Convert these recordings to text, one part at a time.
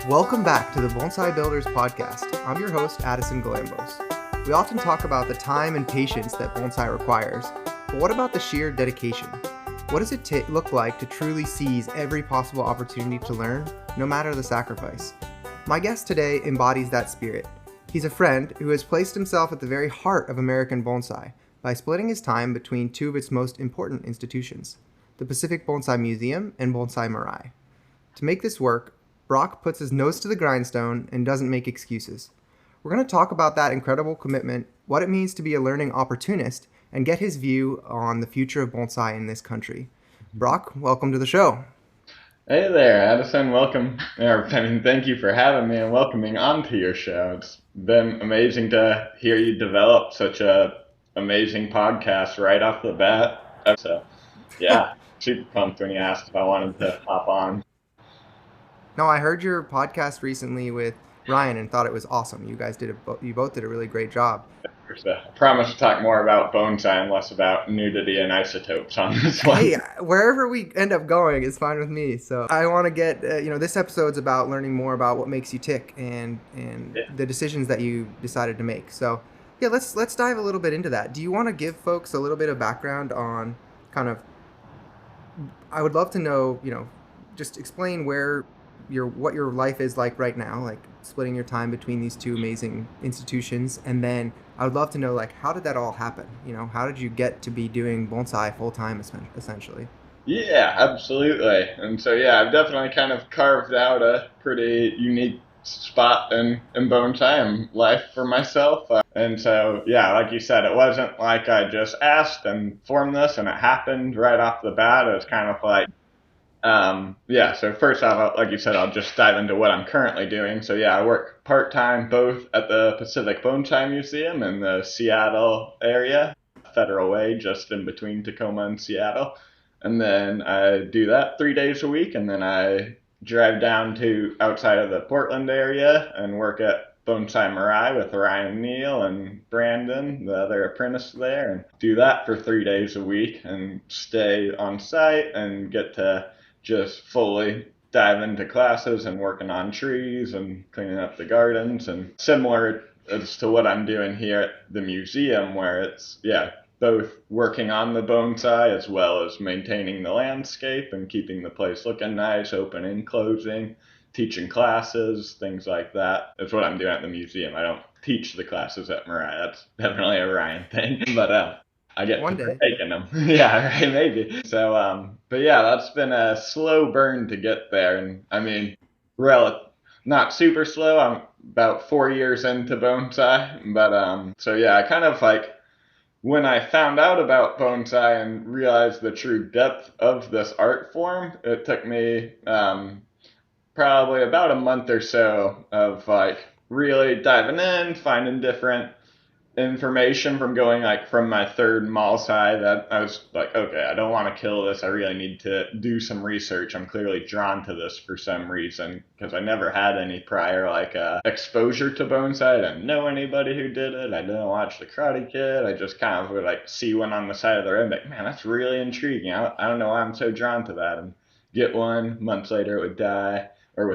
Welcome back to the Bonsai Builders podcast. I'm your host, Addison. We often talk about the time and patience that bonsai requires, but what about the sheer dedication? What does it look like to truly seize every possible opportunity to learn, no matter the sacrifice? My guest today embodies that spirit. He's a friend who has placed himself at the very heart of American bonsai by splitting his time between two of its most important institutions, the Pacific Bonsai Museum and Bonsai Mirai. To make this work, Brock puts his nose to the grindstone and doesn't make excuses. We're going to talk about that incredible commitment, what it means to be a learning opportunist, and get his view on the future of bonsai in this country. Brock, welcome to the show. Hey there, Addison. Welcome. Thank you for having me and welcoming onto your show. It's been amazing to hear you develop such a amazing podcast right off the bat. So, yeah, super pumped when you asked if I wanted to hop on. No, I heard your podcast recently with Ryan and thought it was awesome. You both did a really great job. I promise to talk more about bonsai and less about nudity and isotopes on this one. Hey, wherever we end up going is fine with me. So I want to get, this episode's about learning more about what makes you tick and the decisions that you decided to make. So yeah, let's dive a little bit into that. Do you want to give folks a little bit of background on I would love to know, just explain what your life is like right now, like splitting your time between these two amazing institutions. And then I would love to know, how did that all happen? How did you get to be doing bonsai full time, essentially? Yeah, absolutely. And so, yeah, I've definitely kind of carved out a pretty unique spot in bonsai life for myself. And so, yeah, like you said, it wasn't like I just asked and formed this and it happened right off the bat. It was kind of like, so first off, like you said, I'll just dive into what I'm currently doing. So yeah, I work part-time both at the Pacific Bonsai Museum in the Seattle area, Federal Way, just in between Tacoma and Seattle. And then I do that 3 days a week, and then I drive down to outside of the Portland area and work at Bonsai Mirai with Ryan Neal and Brandon, the other apprentice there, and do that for 3 days a week and stay on site and get to just fully dive into classes and working on trees and cleaning up the gardens, and similar as to what I'm doing here at the museum, where it's, both working on the bonsai as well as maintaining the landscape and keeping the place looking nice, opening, closing, teaching classes, things like that. That's what I'm doing at the museum. I don't teach the classes at Mirai. That's definitely a Ryan thing, but I get one day taking them. Yeah, right, maybe. So, but yeah, that's been a slow burn to get there. And I mean, not super slow. I'm about 4 years into bonsai. But, so yeah, I kind of when I found out about bonsai and realized the true depth of this art form, it took me, probably about a month or so of really diving in, finding different information from going from my third Malsai that I was like, okay, I don't want to kill this. I really need to do some research. I'm clearly drawn to this for some reason because I never had any prior exposure to bonsai. I didn't know anybody who did it. I didn't watch The Karate Kid. I just kind of would see one on the side of the road, man, that's really intriguing. I don't know why I'm so drawn to that. And get one. Months later, it would die, or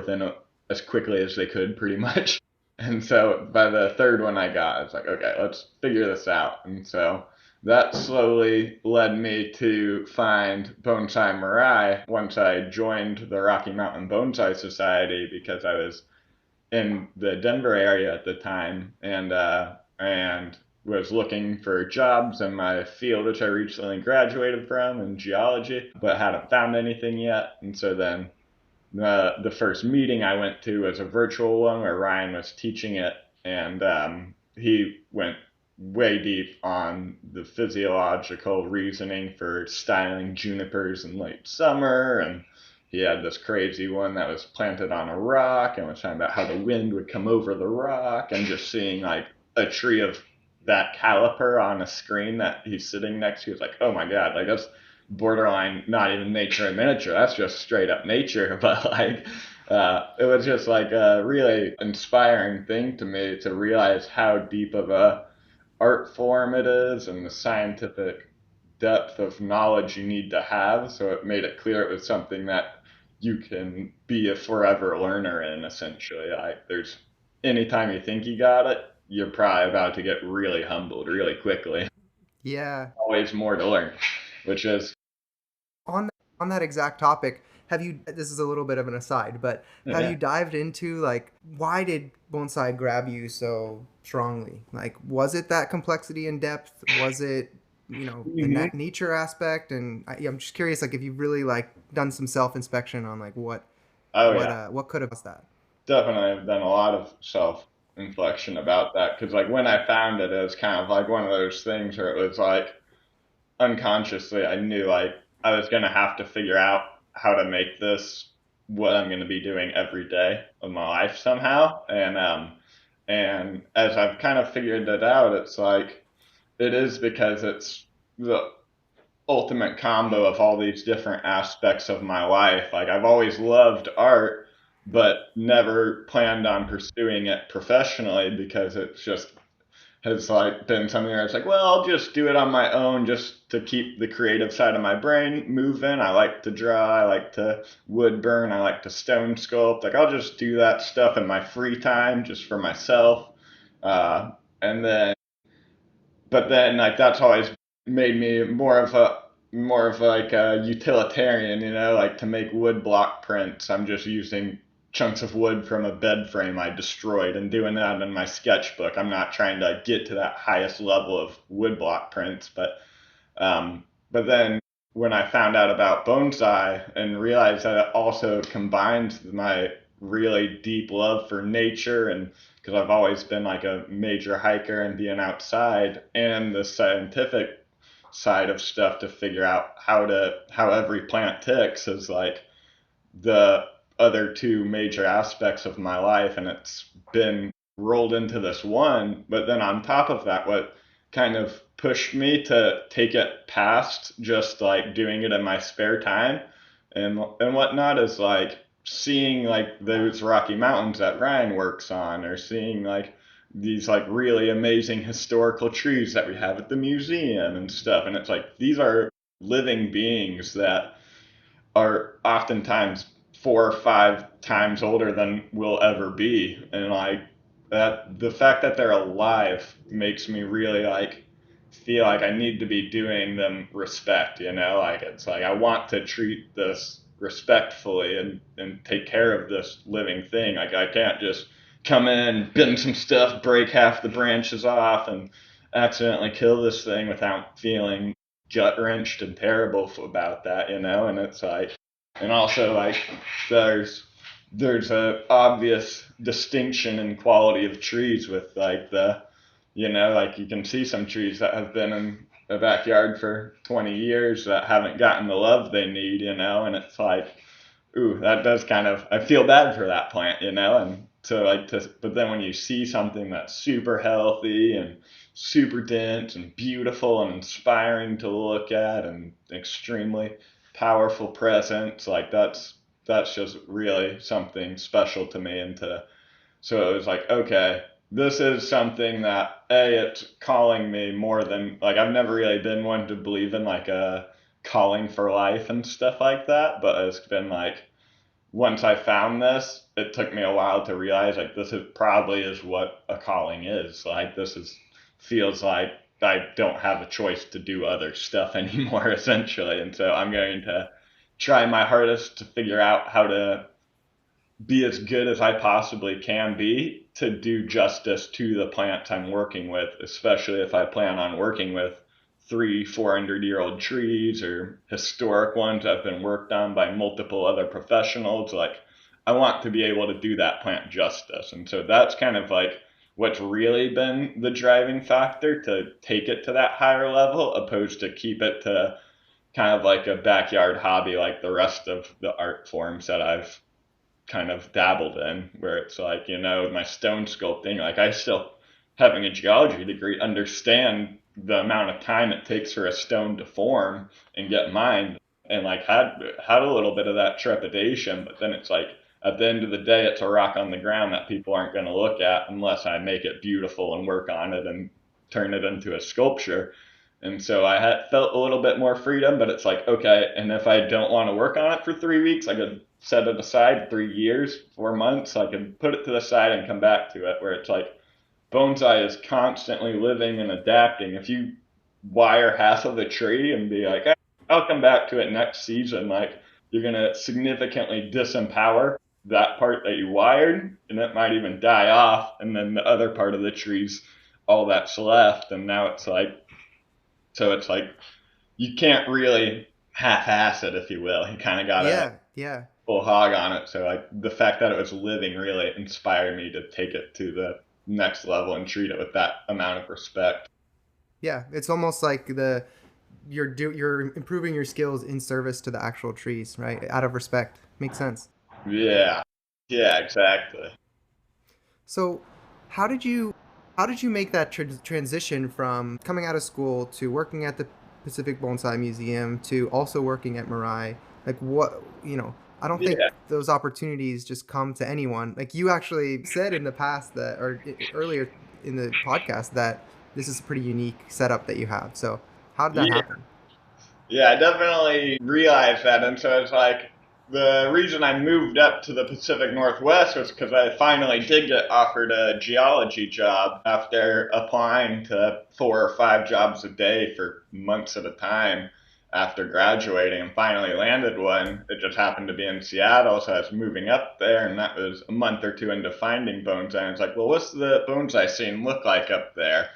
as quickly as they could, pretty much. And so by the third one I got, I was like, okay, let's figure this out. And so that slowly led me to find Bonsai Mirai once I joined the Rocky Mountain Bonsai Society, because I was in the Denver area at the time and was looking for jobs in my field, which I recently graduated from, in geology, but hadn't found anything yet. And so then the first meeting I went to was a virtual one where Ryan was teaching it, and he went way deep on the physiological reasoning for styling junipers in late summer, and he had this crazy one that was planted on a rock and was talking about how the wind would come over the rock, and just seeing a tree of that caliper on a screen that he's sitting next to. He was like, oh my god, that's borderline not even nature and miniature, that's just straight up nature. But it was just a really inspiring thing to me to realize how deep of a art form it is and the scientific depth of knowledge you need to have. So it made it clear it was something that you can be a forever learner in, essentially. Like there's anytime you think you got it, you're probably about to get really humbled really quickly. Yeah. Always more to learn, which is On on that exact topic, have you, this is a little bit of an aside, but have yeah. you dived into like why did bonsai grab you so strongly? Like was it that complexity and depth? Was it, the Mhm. nature aspect? And yeah, I'm just curious, like if you've really like done some self-inspection on like Oh yeah, what could have caused that? definitely. I've done a lot of self inflection about that because like when I found it, it was kind of like one of those things where it was like unconsciously I knew like I was gonna have to figure out how to make this what I'm gonna be doing every day of my life somehow. And as I've kind of figured it out, it's like it is because it's the ultimate combo of all these different aspects of my life. Like I've always loved art, but never planned on pursuing it professionally because it's just has like been something where it's like, well, I'll just do it on my own just to keep the creative side of my brain moving. I like to draw, I like to wood burn, I like to stone sculpt. Like I'll just do that stuff in my free time just for myself. Uh, and then but then like that's always made me more of like a utilitarian, like to make wood block prints. I'm just using chunks of wood from a bed frame I destroyed and doing that in my sketchbook. I'm not trying to get to that highest level of wood block prints, but then when I found out about bonsai and realized that it also combines my really deep love for nature and because I've always been like a major hiker and being outside and the scientific side of stuff to figure out how every plant ticks is like the other two major aspects of my life, and it's been rolled into this one. But then on top of that, what kind of pushed me to take it past just like doing it in my spare time and whatnot is like seeing like those Rocky Mountains that Ryan works on, or seeing like these like really amazing historical trees that we have at the museum and stuff. And it's like these are living beings that are oftentimes 4 or 5 times older than we'll ever be, and like that, the fact that they're alive makes me really like feel like I need to be doing them respect. Like it's like I want to treat this respectfully and take care of this living thing. Like I can't just come in, bend some stuff, break half the branches off, and accidentally kill this thing without feeling gut wrenched and terrible about that. And it's like, and also like there's there's a obvious distinction in quality of trees with like like you can see some trees that have been in the backyard for 20 years that haven't gotten the love they need. And it's like, ooh, that does kind of, I feel bad for that plant. And so like but then when you see something that's super healthy and super dense and beautiful and inspiring to look at and extremely powerful presence, like that's just really something special to me. So it was like, okay, this is something that it's calling me more than like I've never really been one to believe in like a calling for life and stuff like that, but it's been like once I found this, it took me a while to realize like this is probably is what a calling is. Like this is feels like I don't have a choice to do other stuff anymore essentially. And so I'm going to try my hardest to figure out how to be as good as I possibly can be to do justice to the plants I'm working with, especially if I plan on working with 300-400-year-old trees or historic ones that have been worked on by multiple other professionals. Like, I want to be able to do that plant justice. And so that's kind of like what's really been the driving factor to take it to that higher level, opposed to keep it to kind of like a backyard hobby like the rest of the art forms that I've kind of dabbled in, where it's like, my stone sculpting, like I still, having a geology degree, understand the amount of time it takes for a stone to form and get mined, and like had a little bit of that trepidation, but then it's like at the end of the day it's a rock on the ground that people aren't going to look at unless I make it beautiful and work on it and turn it into a sculpture. And so I had felt a little bit more freedom, but it's like, okay, and if I don't want to work on it for 3 weeks, I could set it aside 3 years, 4 months. I could put it to the side and come back to it, where it's like bonsai is constantly living and adapting. If you wire half of a tree and be like, I'll come back to it next season, like you're going to significantly disempower that part that you wired, and it might even die off. And then the other part of the tree's all that's left. And now it's like, so it's like you can't really half-ass it, if you will. You kind of got to Yeah, yeah. full hog on it. So like the fact that it was living really inspired me to take it to the next level and treat it with that amount of respect. Yeah, it's almost like you're improving your skills in service to the actual trees, right? Out of respect. Makes sense. Yeah, yeah, exactly. So, how did you how did you make that transition from coming out of school to working at the Pacific Bonsai Museum to also working at Mirai? Like I don't think Yeah, those opportunities just come to anyone. Like you actually said in the past that earlier in the podcast that this is a pretty unique setup that you have. So, how did that yeah, happen? yeah. I definitely realized that, and so it's like the reason I moved up to the Pacific Northwest was because I finally did get offered a geology job after applying to 4 or 5 jobs a day for months at a time after graduating, and finally landed one. It just happened to be in Seattle, so I was moving up there, and that was a month or two into finding bonsai. And it's like, well, what's the bonsai scene look like up there?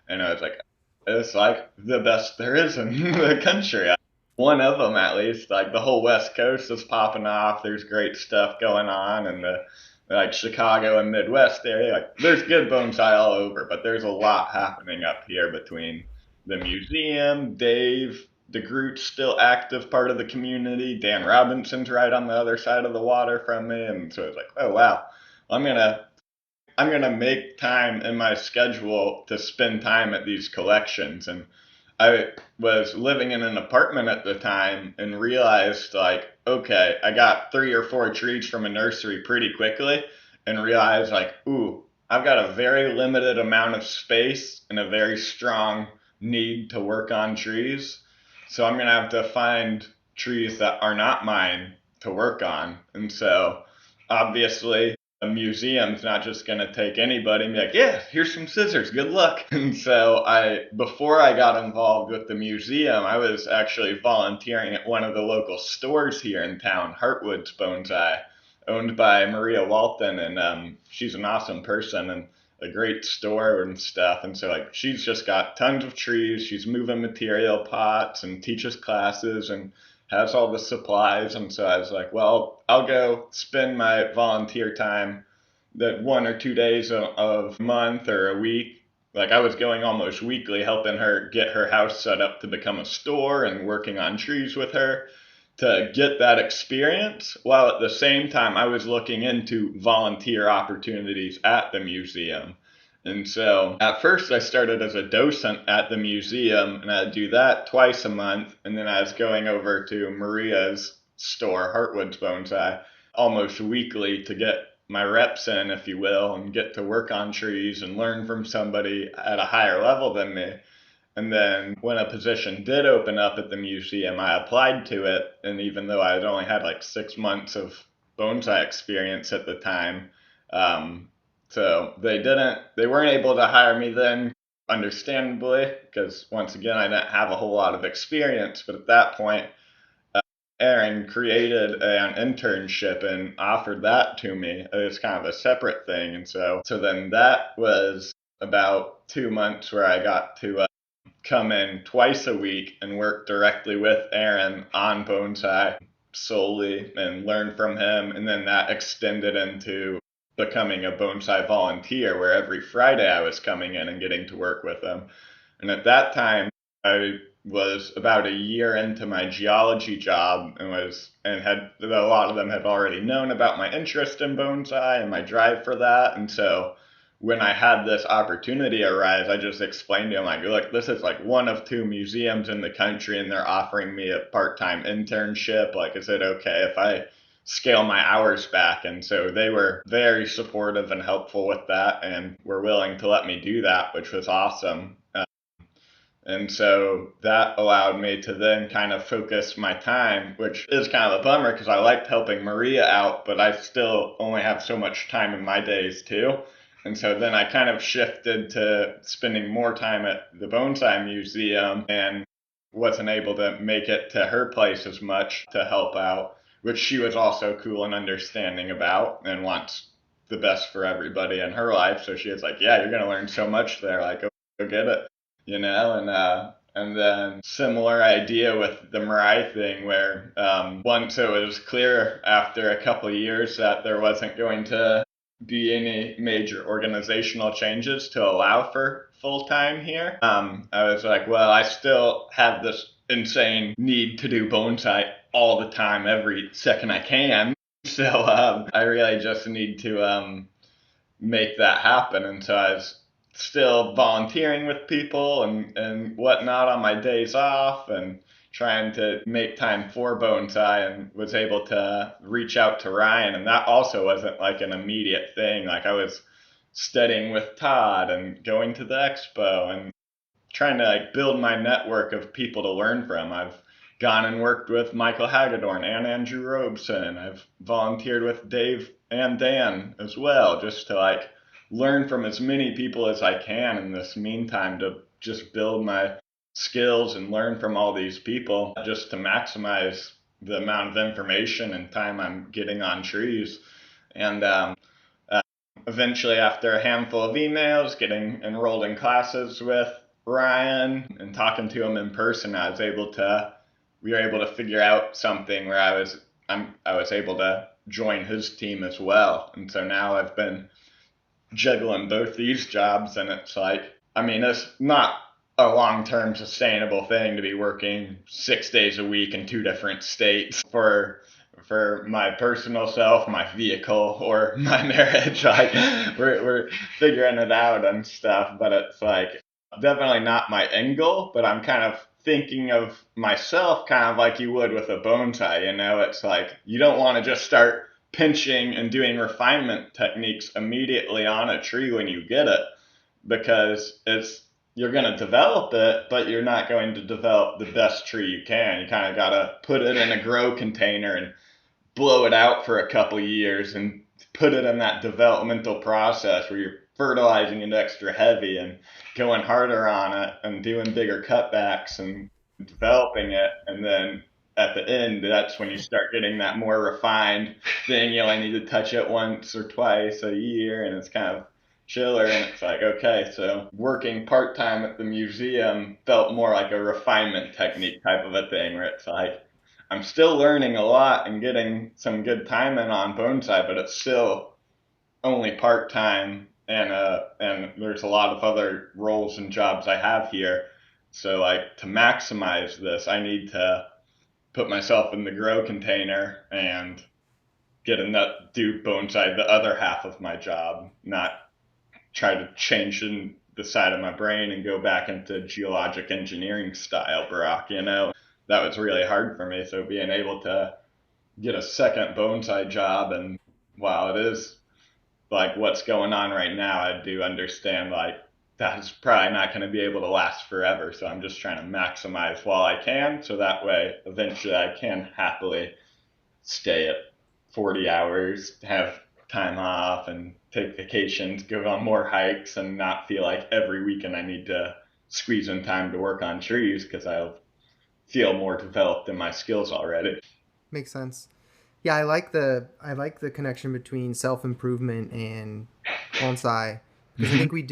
And I was like, it's like the best there is in the country. One of them, at least. Like the whole West Coast is popping off. There's great stuff going on, and the like Chicago and Midwest area. Like there's good bonsai all over, but there's a lot happening up here between the museum, Dave, DeGroot's still active part of the community. Dan Robinson's right on the other side of the water from me, and so it's like, oh wow, I'm gonna I'm gonna make time in my schedule to spend time at these collections. And I was living in an apartment at the time and realized like, okay, I got 3 or 4 trees from a nursery pretty quickly and realized like, ooh, I've got a very limited amount of space and a very strong need to work on trees. So I'm gonna have to find trees that are not mine to work on. And so obviously a museum's not just going to take anybody and be like, yeah, here's some scissors, good luck. And so before I got involved with the museum, I was actually volunteering at one of the local stores here in town, Heartwood's Bonsai, owned by Maria Walton. And she's an awesome person and a great store and stuff. And so like she's just got tons of trees. She's moving material pots and teaches classes and has all the supplies. And so I was like, well, I'll go spend my volunteer time that 1 or 2 days of a month or a week. Like I was going almost weekly, helping her get her house set up to become a store and working on trees with her to get that experience, while at the same time I was looking into volunteer opportunities at the museum. And so at first I started as a docent at the museum and I'd do that twice a month. And then I was going over to Maria's store, Heartwood's Bonsai, almost weekly to get my reps in, if you will, and get to work on trees and learn from somebody at a higher level than me. And then when a position did open up at the museum, I applied to it. And even though I had only had like 6 months of bonsai experience at the time, so they weren't able to hire me then, understandably, because once again, I didn't have a whole lot of experience. But at that point, Aaron created an internship and offered that to me. It's kind of a separate thing. And so then that was about 2 months where I got to come in twice a week and work directly with Aaron on bonsai solely and learn from him. And then that extended into becoming a bonsai volunteer, where every Friday I was coming in and getting to work with him. And at that time, I was about a year into my geology job and had a lot of them had already known about my interest in bonsai and my drive for that. And so when I had this opportunity arise, I just explained to him like, look, this is like one of 2 museums in the country and they're offering me a part-time internship. Like, is it okay if I scale my hours back? And so they were very supportive and helpful with that and were willing to let me do that, which was awesome. And so that allowed me to then kind of focus my time, which is kind of a bummer because I liked helping Maria out, but I still only have so much time in my days too. And so then I kind of shifted to spending more time at the Bonsai Museum and wasn't able to make it to her place as much to help out, which she was also cool and understanding about and wants the best for everybody in her life. So she was like, yeah, you're going to learn so much there. Like, go get it, and then similar idea with the Mirai thing where once it was clear after a couple of years that there wasn't going to be any major organizational changes to allow for full time here. I was like, well, I still have this insane need to do bonsai all the time, every second I can. So I really just need to make that happen. And so I was still volunteering with people and whatnot on my days off and trying to make time for bonsai, and was able to reach out to Ryan. And that also wasn't like an immediate thing. Like I was studying with Todd and going to the expo and trying to like build my network of people to learn from. I've gone and worked with Michael Hagedorn and Andrew Robeson. I've volunteered with Dave and Dan as well, just to like learn from as many people as I can in this meantime, to just build my skills and learn from all these people, just to maximize the amount of information and time I'm getting on trees. And eventually, after a handful of emails, getting enrolled in classes with Ryan and talking to him in person, we were able to figure out something where I was able to join his team as well. And so now I've been juggling both these jobs, and it's like, I mean, it's not a long-term sustainable thing to be working 6 days a week in 2 different states for my personal self, my vehicle, or my marriage. Like we're figuring it out and stuff, but it's like definitely not my end goal. But I'm kind of thinking of myself kind of like you would with a bonsai. It's like you don't want to just start pinching and doing refinement techniques immediately on a tree when you get it, because you're going to develop it, but you're not going to develop the best tree you can. You kind of got to put it in a grow container and blow it out for a couple years and put it in that developmental process where you're fertilizing it extra heavy and going harder on it and doing bigger cutbacks and developing it. And then at the end, that's when you start getting that more refined thing. You only need to touch it once or twice a year, and it's kind of chiller. And it's like, okay, so working part-time at the museum felt more like a refinement technique type of a thing, where it's like, I'm still learning a lot and getting some good time in on bonsai, but it's still only part-time, and there's a lot of other roles and jobs I have here. So like to maximize this, I need to put myself in the grow container and do bonsai the other half of my job, not try to change in the side of my brain and go back into geologic engineering style Brock. That was really hard for me. So being able to get a second bonsai job, and while it is like what's going on right now, I do understand like that's probably not going to be able to last forever. So I'm just trying to maximize while I can, so that way eventually I can happily stay at 40 hours, have time off and take vacations, go on more hikes, and not feel like every weekend I need to squeeze in time to work on trees, because I'll feel more developed in my skills already. Makes sense. Yeah, I like the connection between self-improvement and bonsai, because I think we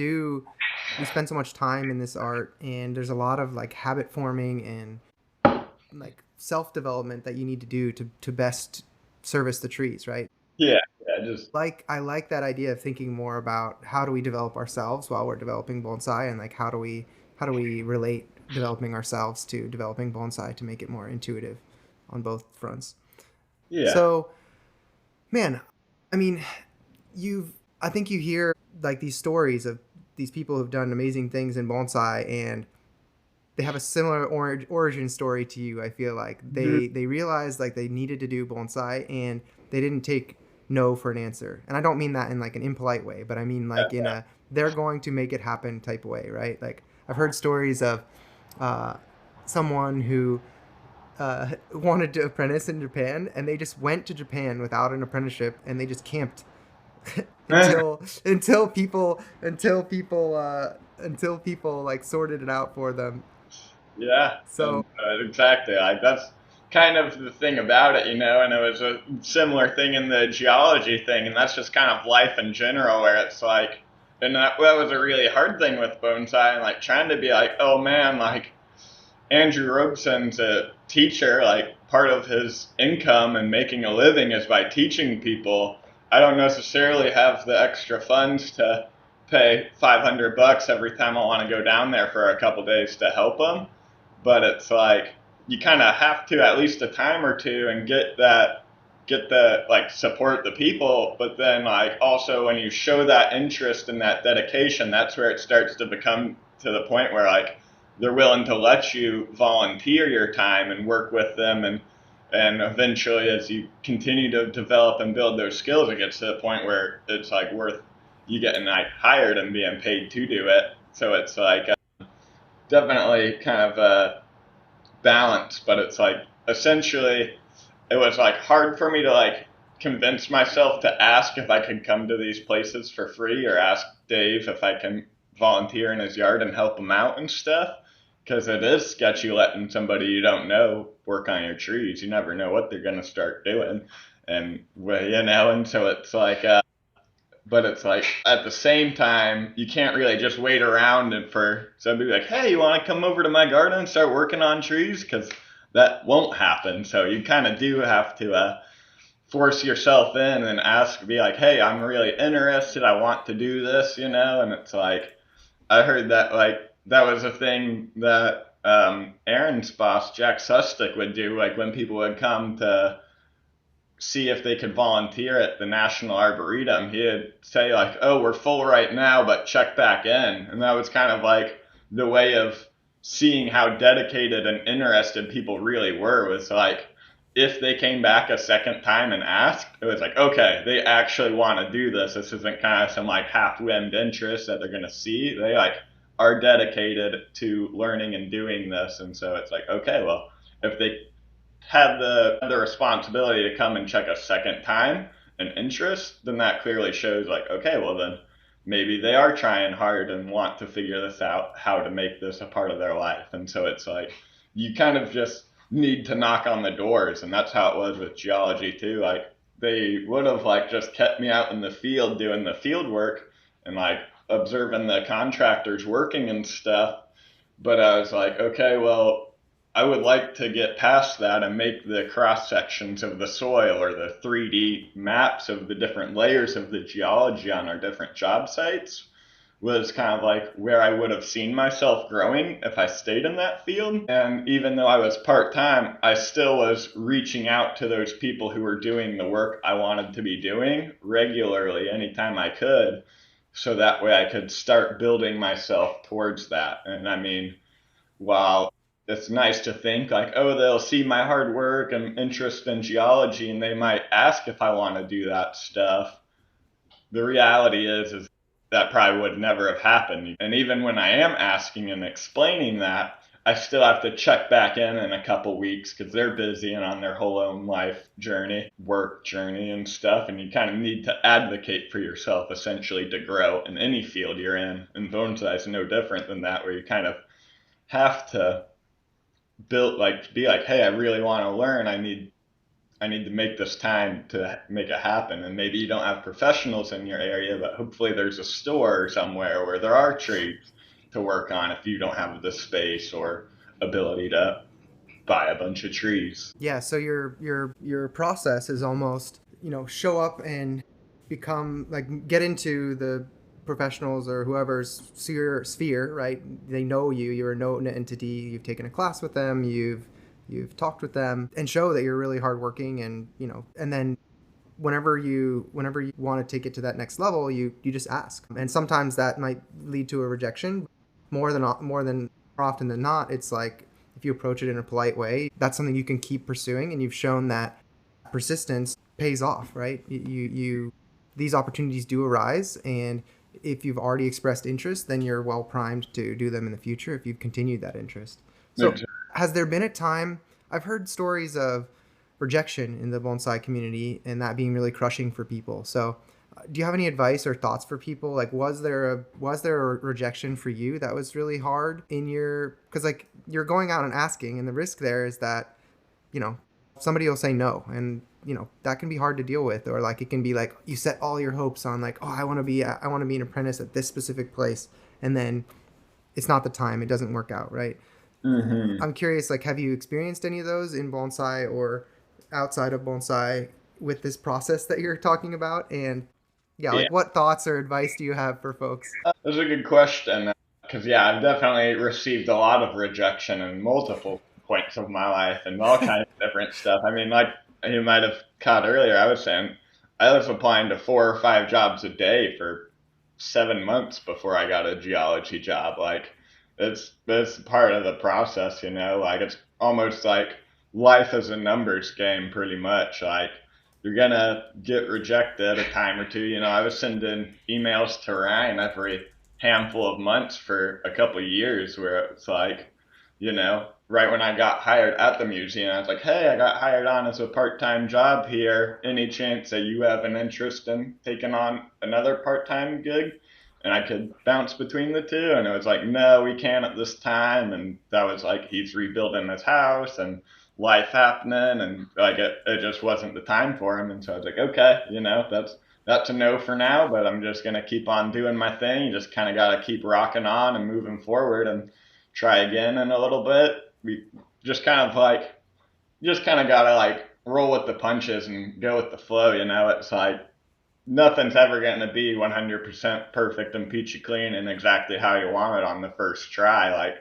spend so much time in this art, and there's a lot of like habit forming and like self-development that you need to do to best service the trees, right? Yeah, I like that idea of thinking more about how do we develop ourselves while we're developing bonsai, and like how do we relate developing ourselves to developing bonsai to make it more intuitive on both fronts. yeah, So, man, I mean, I think you hear like these stories of these people who've done amazing things in bonsai, and they have a similar origin story to you. I feel like they realized like they needed to do bonsai, and they didn't take no for an answer. And I don't mean that in like an impolite way, but I mean like in a they're going to make it happen type way, right? Like I've heard stories of uh, someone who wanted to apprentice in Japan, and they just went to Japan without an apprenticeship, and they just camped until people like sorted it out for them. Yeah, So and exactly. Like that's kind of the thing about it, and it was a similar thing in the geology thing, and that's just kind of life in general, where it's like, and that was a really hard thing with bonsai, and like trying to be like, oh man, like Andrew Robeson's a teacher, like part of his income and making a living is by teaching people. I don't necessarily have the extra funds to pay $500 every time I want to go down there for a couple days to help them, but it's like you kind of have to at least a time or two and get the like support the people, but then like also when you show that interest and that dedication, that's where it starts to become to the point where like they're willing to let you volunteer your time and work with them, and eventually as you continue to develop and build those skills, it gets to the point where it's like worth you getting like hired and being paid to do it. So it's like definitely kind of a balance, but it's like essentially it was like hard for me to like convince myself to ask if I could come to these places for free or ask Dave if I can volunteer in his yard and help him out and stuff. Because it is sketchy letting somebody you don't know work on your trees. You never know what they're going to start doing. And, well, and so it's like, but it's like at the same time, you can't really just wait around and for somebody to be like, hey, you want to come over to my garden and start working on trees? Because that won't happen. So you kind of do have to force yourself in and ask, be like, hey, I'm really interested. I want to do this. And it's like, I heard that like that was a thing that Aaron's boss, Jack Sustick, would do, like when people would come to see if they could volunteer at the National Arboretum. He'd say like, "Oh, we're full right now, but check back in," and that was kind of like the way of seeing how dedicated and interested people really were. Was like if they came back a second time and asked, it was like, okay, they actually want to do this. This isn't kind of some like half-whimmed interest that they're gonna see. They like are dedicated to learning and doing this, and so it's like, okay, well, if they had the responsibility to come and check a second time and interest, then that clearly shows like, okay, well then maybe they are trying hard and want to figure this out, how to make this a part of their life. And so it's like you kind of just need to knock on the doors, and that's how it was with geology too. Like they would have like just kept me out in the field doing the field work and like observing the contractors working and stuff, but I was like, okay, well, I would like to get past that and make the cross sections of the soil or the 3D maps of the different layers of the geology on our different job sites was kind of like where I would have seen myself growing if I stayed in that field. And even though I was part time, I still was reaching out to those people who were doing the work I wanted to be doing regularly anytime I could. So that way I could start building myself towards that. And I mean, while it's nice to think like, oh, they'll see my hard work and interest in geology and they might ask if I want to do that stuff. The reality is that probably would never have happened. And even when I am asking and explaining that, I still have to check back in a couple weeks because they're busy and on their whole own life journey, work journey and stuff. And you kind of need to advocate for yourself essentially to grow in any field you're in. And bonsai is no different than that, where you kind of have to build like be like, hey, I really want to learn. I need to make this time to make it happen. And maybe you don't have professionals in your area, but hopefully there's a store somewhere where there are trees to work on if you don't have the space or ability to buy a bunch of trees. yeah, so your process is almost, show up and become like get into the professionals or whoever's sphere, right? They know you. You're a known entity. You've taken a class with them. You've talked with them, and show that you're really hardworking. And and then whenever you want to take it to that next level, you just ask. And sometimes that might lead to a rejection. More often than not, it's like if you approach it in a polite way, that's something you can keep pursuing, and you've shown that persistence pays off, right? You these opportunities do arise, and if you've already expressed interest, then you're well primed to do them in the future if you've continued that interest. So, Exactly. has there been a time? I've heard stories of rejection in the bonsai community and that being really crushing for people. So, do you have any advice or thoughts for people? Like, was there a rejection for you that was really hard in your, because like you're going out and asking, and the risk there is that, you know, somebody will say no, and that can be hard to deal with. Or like it can be like you set all your hopes on like, oh, I want to be an apprentice at this specific place, and then it's not the time, it doesn't work out, right? Hmm. I'm curious, like, have you experienced any of those in bonsai or outside of bonsai with this process that you're talking about? And yeah, Yeah, like what thoughts or advice do you have for folks? that's a good question. Because, yeah, I've definitely received a lot of rejection in multiple points of my life and all kinds of different stuff. I mean, like you might have caught earlier, I was saying I was applying to 4 or 5 jobs a day for 7 months before I got a geology job. Like, it's part of the process, Like, it's almost like life is a numbers game, pretty much. Like, you're gonna get rejected a time or two. I was sending emails to Ryan every handful of months for a couple of years where it's like, right when I got hired at the museum, I was like, hey, I got hired on as a part-time job here. Any chance that you have an interest in taking on another part-time gig? And I could bounce between the two. And it was like, no, we can't at this time. And that was like, he's rebuilding his house and life happening. And like, it just wasn't the time for him. And so I was like, okay, that's a no for now, but I'm just going to keep on doing my thing. You just kind of got to keep rocking on and moving forward and try again in a little bit. We just kind of like, just kind of got to like roll with the punches and go with the flow. It's like nothing's ever going to be 100% perfect and peachy clean and exactly how you want it on the first try. Like,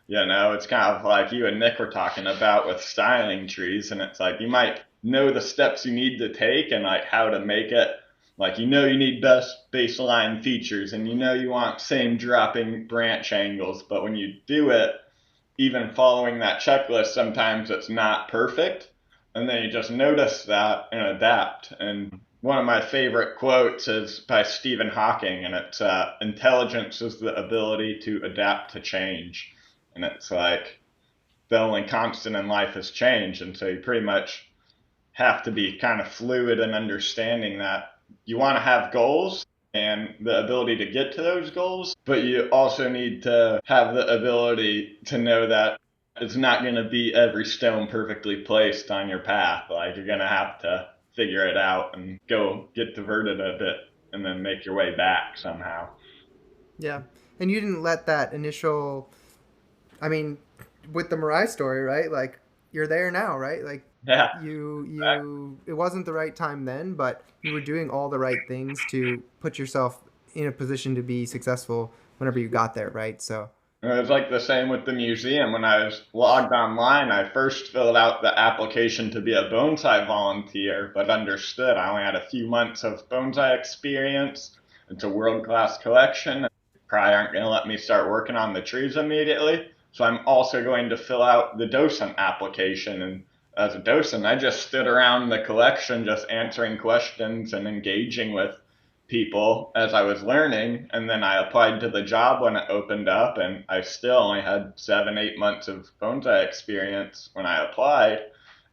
it's kind of like you and Nick were talking about with styling trees. And it's like you might know the steps you need to take and like how to make it. Like, you need best baseline features and you want same dropping branch angles. But when you do it, even following that checklist, sometimes it's not perfect. And then you just notice that and adapt. And one of my favorite quotes is by Stephen Hawking, and it's intelligence is the ability to adapt to change. And it's like the only constant in life is change. And so you pretty much have to be kind of fluid and understanding that you want to have goals and the ability to get to those goals, but you also need to have the ability to know that it's not going to be every stone perfectly placed on your path. Like, you're going to have to figure it out and go get diverted a bit and then make your way back somehow. Yeah. And you didn't let that initial, I mean, with the Mirai story, right? Like you're there now, right? Like Yeah. it wasn't the right time then, but you were doing all the right things to put yourself in a position to be successful whenever you got there, right? So, It was like the same with the museum. When I was logged online, I first filled out the application to be a bonsai volunteer, but understood I only had a few months of bonsai experience. It's a world-class collection. Probably aren't going to let me start working on the trees immediately. So I'm also going to fill out the docent application. And as a docent, I just stood around the collection, just answering questions and engaging with people as I was learning. And then I applied to the job when it opened up, and I still only had 7, 8 months of bonsai experience when I applied.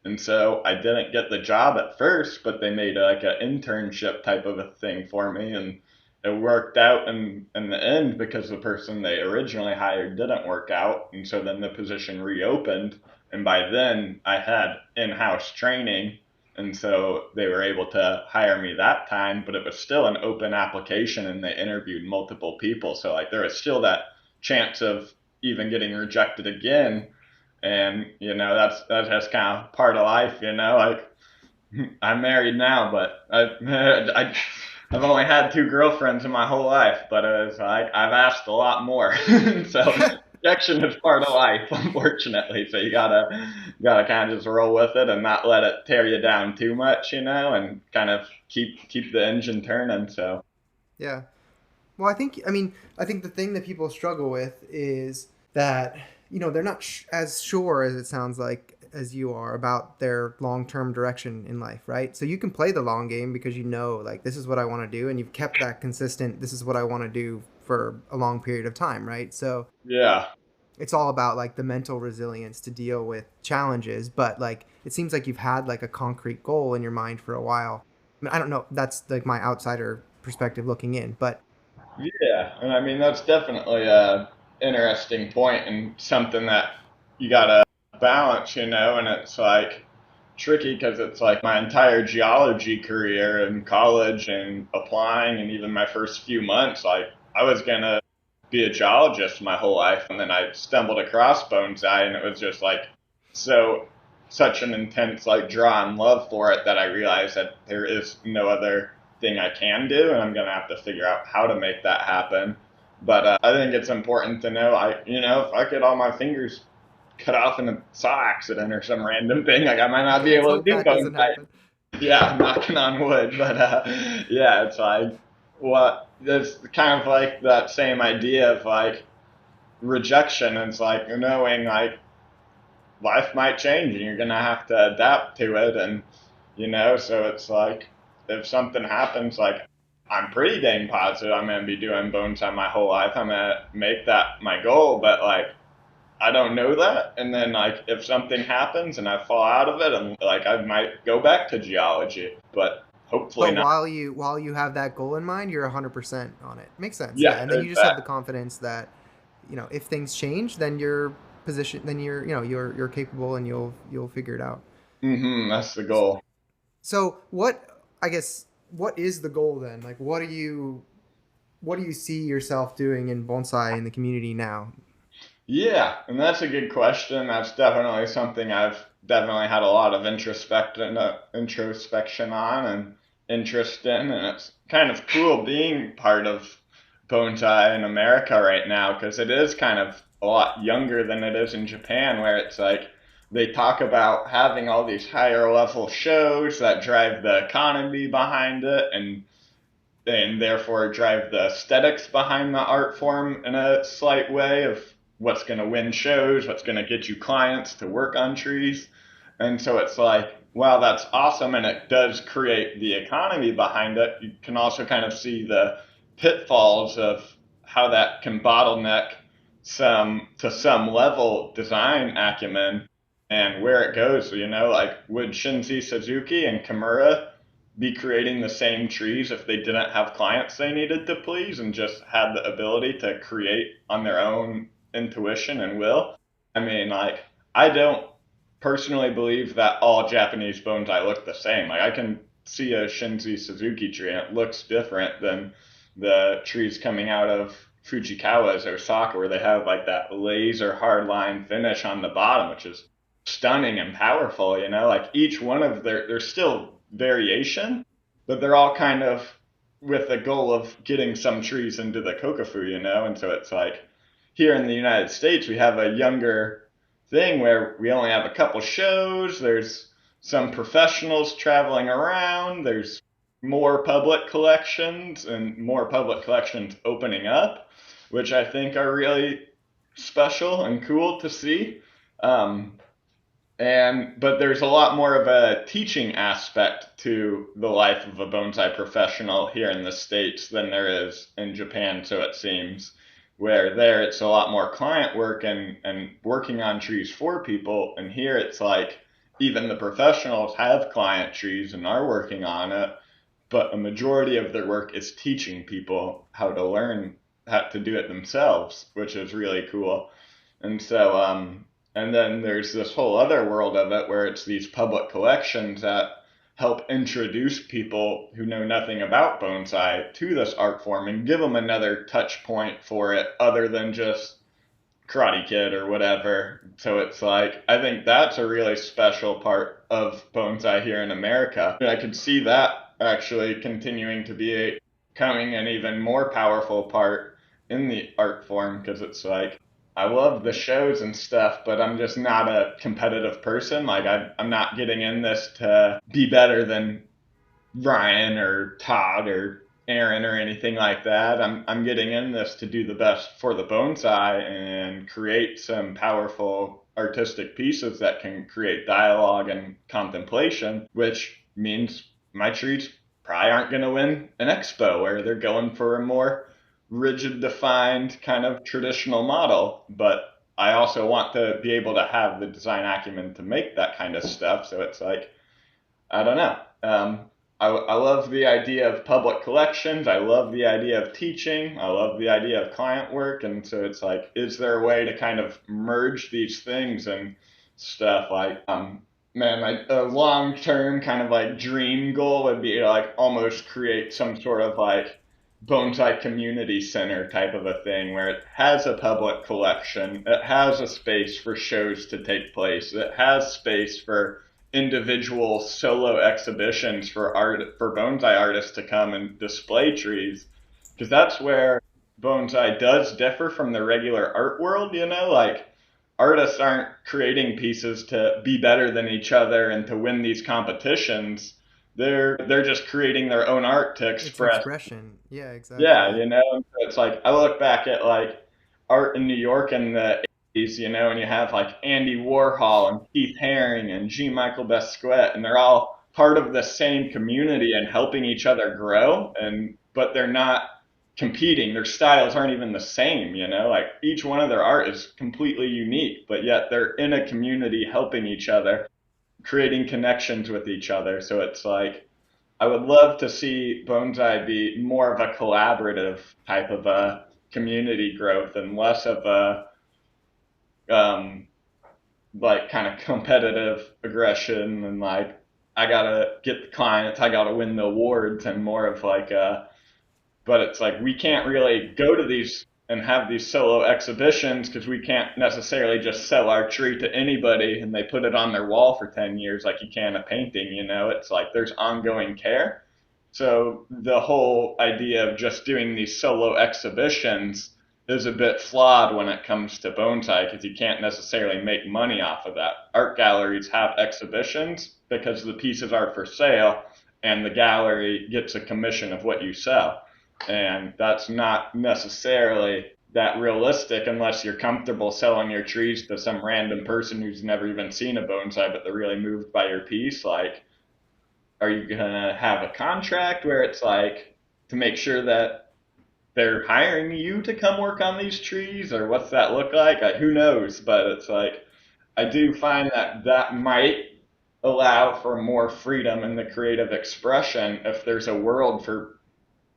And so I didn't get the job at first, but they made like an internship type of a thing for me. And it worked out in the end because the person they originally hired didn't work out. And so then the position reopened. And by then I had in house training, and so they were able to hire me that time, but it was still an open application and they interviewed multiple people. So like there was still that chance of even getting rejected again. And that's just kind of part of life, Like, I'm married now, but I've only had 2 girlfriends in my whole life, but it's like I've asked a lot more. So rejection is part of life, unfortunately. So you gotta kind of just roll with it and not let it tear you down too much, and kind of keep the engine turning. So yeah. Well, I think the thing that people struggle with is that, they're not as sure as it sounds like as you are about their long-term direction in life, right? So you can play the long game because you know, like, this is what I want to do, and you've kept that consistent. This is what I want to do for a long period of time, right? So Yeah. it's all about like the mental resilience to deal with challenges. But like, it seems like you've had like a concrete goal in your mind for a while. I mean, I don't know. That's like my outsider perspective looking in, but Yeah, and I mean that's definitely a interesting point and something that you gotta balance, you know. And it's like tricky because it's like my entire geology career in college and applying, and even my first few months, like I was gonna be a geologist my whole life, and then I stumbled across bonsai, and it was just like so such an intense like draw and love for it that I realized that there is no other thing I can do, and I'm gonna have to figure out how to make that happen. But I think it's important to know, if I get all my fingers cut off in a saw accident or some random thing, like I might not be let's able to hope do that doesn't bonsai. happen. Yeah, I'm knocking on wood, but yeah, it's like what it's kind of like that same idea of like rejection. It's like knowing like life might change and you're gonna have to adapt to it, and so it's like if something happens, like I'm pretty dang positive I'm gonna be doing bonsai my whole life. I'm gonna make that my goal, but like I don't know that. And then like if something happens and I fall out of it, and like I might go back to geology, but hopefully But not. while you have that goal in mind, you're 100% on it. Makes sense, yeah. Yeah, And then you just have the exactly. confidence that, if things change, then you're position, then you're capable, and you'll figure it out. That's the goal. So what I guess what is the goal then? Like, what do you see yourself doing in bonsai in the community now? Yeah, and that's a good question. That's definitely something I've definitely had a lot of introspection on and interest in, and it's kind of cool being part of bonsai in America right now because it is kind of a lot younger than it is in Japan, where it's like they talk about having all these higher level shows that drive the economy behind it, and therefore drive the aesthetics behind the art form in a slight way of what's going to win shows, what's going to get you clients to work on trees. And so it's like, wow, that's awesome. And it does create the economy behind it. You can also kind of see the pitfalls of how that can bottleneck to some level design acumen and where it goes. Like would Shinji Suzuki and Kimura be creating the same trees if they didn't have clients they needed to please and just had the ability to create on their own intuition and will? I mean, like, I don't personally believe that all Japanese bonsai look the same. Like, I can see a Shinji Suzuki tree and it looks different than the trees coming out of Fujikawa's Osaka, where they have like that laser hard line finish on the bottom, which is stunning and powerful. Like each one of there's still variation, but they're all kind of with the goal of getting some trees into the kokafu. And so it's like here in the United States, we have a younger thing where we only have a couple shows. There's some professionals traveling around. There's more public collections and more public collections opening up, which I think are really special and cool to see. Um, but there's a lot more of a teaching aspect to the life of a bonsai professional here in the States than there is in Japan, so it seems. Where there it's a lot more client work and working on trees for people, and here it's like even the professionals have client trees and are working on it, but a majority of their work is teaching people how to learn how to do it themselves, which is really cool. And then there's this whole other world of it where it's these public collections that help introduce people who know nothing about bonsai to this art form and give them another touch point for it other than just Karate Kid or whatever. So it's like, I think that's a really special part of bonsai here in America. And I could see that actually continuing to be becoming an even more powerful part in the art form because it's like, I love the shows and stuff, but I'm just not a competitive person. Like, I'm not getting in this to be better than Ryan or Todd or Aaron or anything like that. I'm getting in this to do the best for the bonsai and create some powerful artistic pieces that can create dialogue and contemplation, which means my trees probably aren't going to win an expo where they're going for a more rigid, defined kind of traditional model. But I also want to be able to have the design acumen to make that kind of stuff. So it's like, I don't know. I love the idea of public collections. I love the idea of teaching. I love the idea of client work. And so it's like, is there a way to kind of merge these things and stuff? Like, man, my a long term kind of like dream goal would be to like almost create some sort of like bonsai community center type of a thing where it has a public collection, it has a space for shows to take place, it has space for individual solo exhibitions for bonsai artists to come and display trees, because that's where bonsai does differ from the regular art world. Like artists aren't creating pieces to be better than each other and to win these competitions. They're just creating their own art to It's an express. expression. Yeah, Yeah, exactly. it's like I look back at like art in New York in the 80s, and you have like Andy Warhol and Keith Haring and Jean Michael Basquiat, and they're all part of the same community and helping each other grow, and but they're not competing. Their styles aren't even the same, like each one of their art is completely unique, but yet they're in a community helping each other, creating connections with each other. So it's like I would love to see bonsai be more of a collaborative type of a community growth and less of a um, like kind of competitive aggression and like I gotta get the clients, I gotta win the awards, and more of like but it's like we can't really go to these and have these solo exhibitions because we can't necessarily just sell our tree to anybody and they put it on their wall for 10 years like you can a painting. It's like there's ongoing care. So the whole idea of just doing these solo exhibitions is a bit flawed when it comes to bonsai because you can't necessarily make money off of that. Art galleries have exhibitions because the pieces are for sale and the gallery gets a commission of what you sell. And that's not necessarily that realistic unless you're comfortable selling your trees to some random person who's never even seen a bonsai, but they're really moved by your piece. Like, are you gonna have a contract where it's like to make sure that they're hiring you to come work on these trees, or what's that look like? Who knows? But it's like I do find that that might allow for more freedom in the creative expression if there's a world for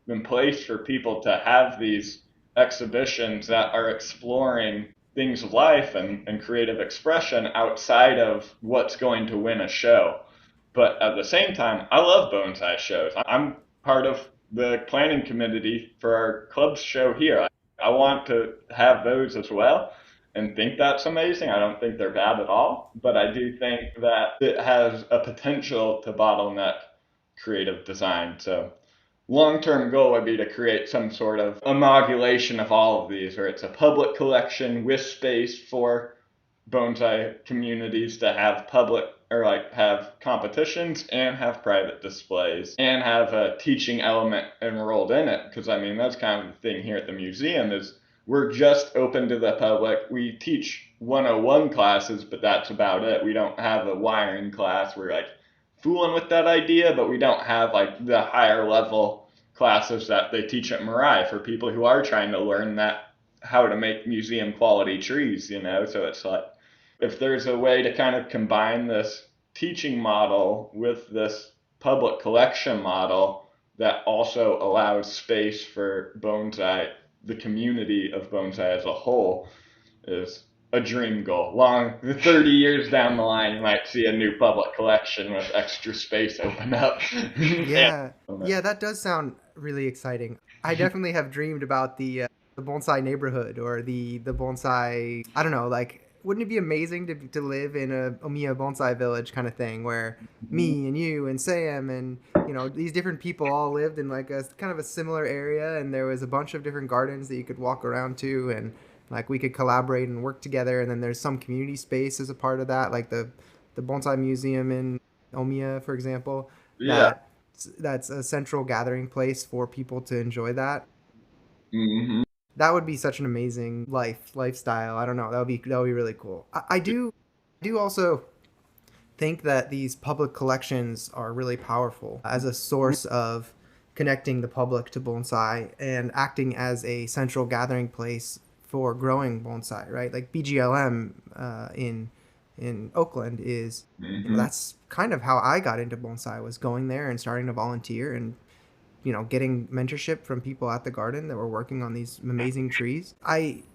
in place for people to have these exhibitions that are exploring things of life and creative expression outside of what's going to win a show. But at the same time, I love bonsai shows. I'm part of the planning committee for our club's show here. I want to have those as well and think that's amazing. I don't think they're bad at all, but I do think that it has a potential to bottleneck creative design. So long-term goal would be to create some sort of amalgamation of all of these, where it's a public collection with space for bonsai communities to have public or like have competitions and have private displays and have a teaching element enrolled in it. Because I mean that's kind of the thing here at the museum is we're just open to the public. We teach 101 classes, but that's about it. We don't have a wiring class. We're like fooling with that idea, but we don't have like the higher level classes that they teach at Mirai for people who are trying to learn that how to make museum quality trees. So it's like if there's a way to kind of combine this teaching model with this public collection model that also allows space for bonsai, the community of bonsai as a whole, is a dream goal. 30 years down the line, you might see a new public collection with extra space open up. Yeah, yeah, that does sound really exciting. I definitely have dreamed about the bonsai neighborhood or the bonsai. I don't know, like, wouldn't it be amazing to live in a Omiya bonsai village kind of thing where me and you and Sam and these different people all lived in like a kind of a similar area, and there was a bunch of different gardens that you could walk around to, and like we could collaborate and work together, and then there's some community space as a part of that, like the bonsai museum in Omiya, for example, Yeah. that that's a central gathering place for people to enjoy that. Hmm. That would be such an amazing lifestyle. I don't know. That would be really cool. I do also think that these public collections are really powerful as a source of connecting the public to bonsai and acting as a central gathering place for growing bonsai, right? Like BGLM in Oakland is, Hmm. that's kind of how I got into bonsai, was going there and starting to volunteer and getting mentorship from people at the garden that were working on these amazing trees.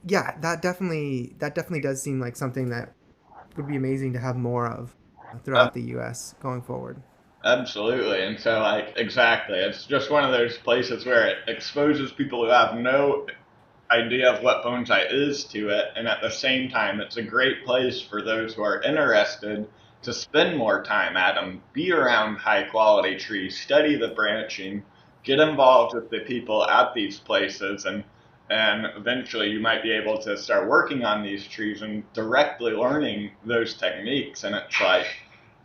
Yeah, that definitely does seem like something that would be amazing to have more of throughout the US going forward. Absolutely. And so, like, exactly. It's just one of those places where it exposes people who have no idea of what bonsai is to it. And at the same time, it's a great place for those who are interested to spend more time at them, be around high quality trees, study the branching, get involved with the people at these places. And eventually you might be able to start working on these trees and directly learning those techniques. And it's like,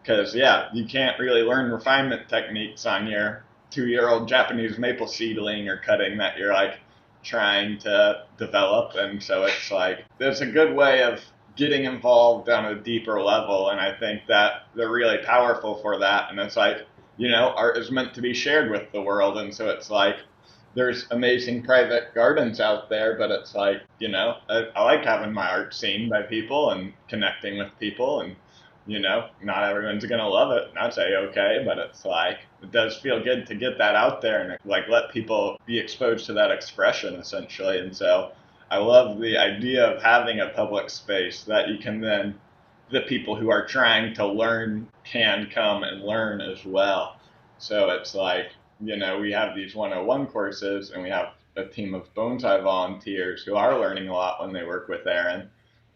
because, yeah, you can't really learn refinement techniques on your 2 year old Japanese maple seedling or cutting that you're like trying to develop. And so it's like, there's a good way of getting involved on a deeper level. And I think that they're really powerful for that. And it's like, art is meant to be shared with the world. And so it's like, there's amazing private gardens out there, but it's like, I like having my art seen by people and connecting with people. And not everyone's gonna love it, and I'd say okay, but it's like it does feel good to get that out there and like let people be exposed to that expression essentially. And so I love the idea of having a public space that you can then the people who are trying to learn can come and learn as well. So it's like, we have these 101 courses and we have a team of bonsai volunteers who are learning a lot when they work with Aaron.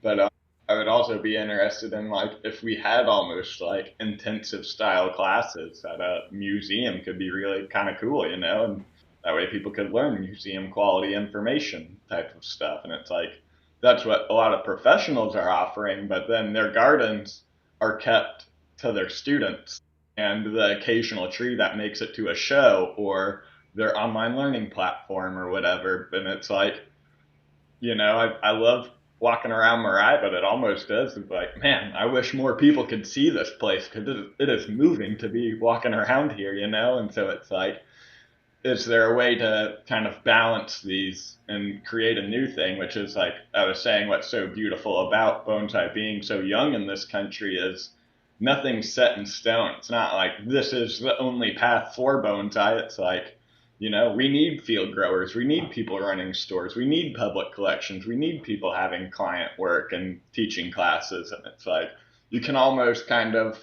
But I would also be interested in like if we had almost like intensive style classes at a museum could be really kind of cool, and that way people could learn museum quality information type of stuff. And it's like that's what a lot of professionals are offering, but then their gardens are kept to their students and the occasional tree that makes it to a show or their online learning platform or whatever. And it's like, I love walking around Mirai, but it almost does. It's like, man, I wish more people could see this place because it is moving to be walking around here. And so it's like, is there a way to kind of balance these and create a new thing, which is like I was saying, what's so beautiful about bonsai being so young in this country is nothing's set in stone. It's not like this is the only path for bonsai. It's like, we need field growers, we need people running stores, we need public collections, we need people having client work and teaching classes. And it's like, you can almost kind of